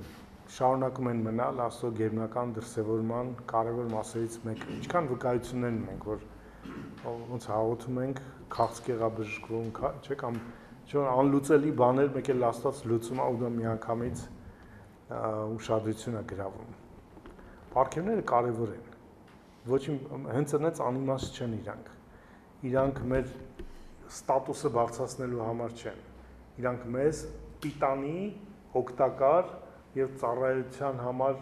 շարունակում են մնալ Աստծո գերբնական դրսևորման կարևոր մասերից մեկը։ Ինչքան վկայություններ ունենք, որ ոնց հաղորդում ենք, քաղցկեղա բժշկվում, չէ՞ կամ անլուծելի բաներ մեկ էլ Աստված լուծում է ու դա միանգամից ուշադրություն է գրավում։ Պարգևները կարևոր են։ Ոչ հենց այնց անիմաստ չեն իրանք։ Իրանք մեր ստատուսը բարձրացնելու համար չեն։ Իրանք մեզ պիտանի, օգտակար եւ ծառայության համար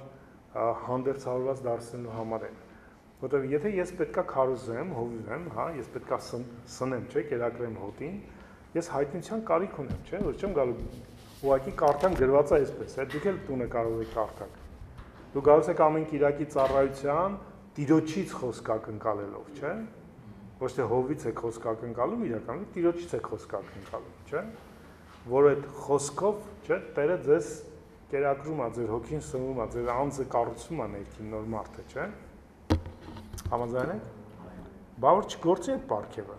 հանդերձավորված դարձնելու համար են։ Որտեղ եթե ես պետքա քարոզեմ, հովիվեմ, հա, ես պետքա սնեմ, չէ, կերակրեմ հոտին, ես հայտնության կարիք ունեմ, չէ, որ չեմ գալու ուղղակի կարդամ գրված է այսպես, է, դուք էլ տունը կարող եք կարդալ։ Դուք գալիս եք ամեն Կիրակի ծառայության Տիրոջից խոսք ակնկալելով, չէ։ Ոչ թե հովից եք խոսք ակնկալում, իրականում Տիրոջից եք խոսք ակնկալում, չէ։ Որ այդ խոսքով, չէ, Տերը ձեզ կերակրում է, ձեր հոգին սնվում է, ձեր անձը կառուցում է ներքին նոր մարդը, չէ։ Համաձայն եք։ Բա որ չգործի այդ պարգևը։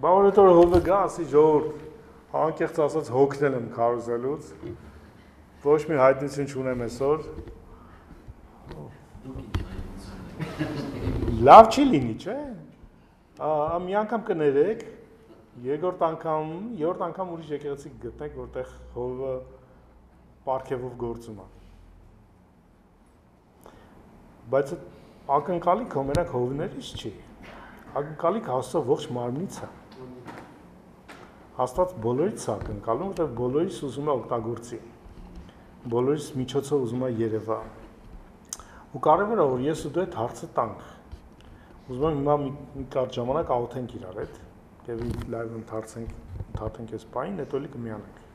Բա որ այդ օրը հովը գա, ասի ժողովուրդ, անկեղծ ասած հոգնել եմ քարոզելուց, ոչ մի հայտնություն չունեմ այսօր։ Լավ չի լինի, չէ՞։ Մի անգամ կներեք, երրորդ անգամ ուրիշ եկեղեցի գտնեք, որտեղ հովը պարգևով գործում է։ Բայց ակնկալիք մենակ հովներից չի։ Ակնկալիք Աստծո ողջ մարմնից է։ Աստված բոլորից է ակնկալում, որտեղ բոլորից ուզում է օգտագործի։ Բոլորից միջոցով ուզում է երևա։ Ու կարևոր է, որ ես ու դու այդ հարցը տանք։ Ուզում եմ հիմա մի կարճ ժամանակ աղոթենք իրար հետ, եւ լայվ ընթարցենք այս բանին, հետո էլի կմիանանք։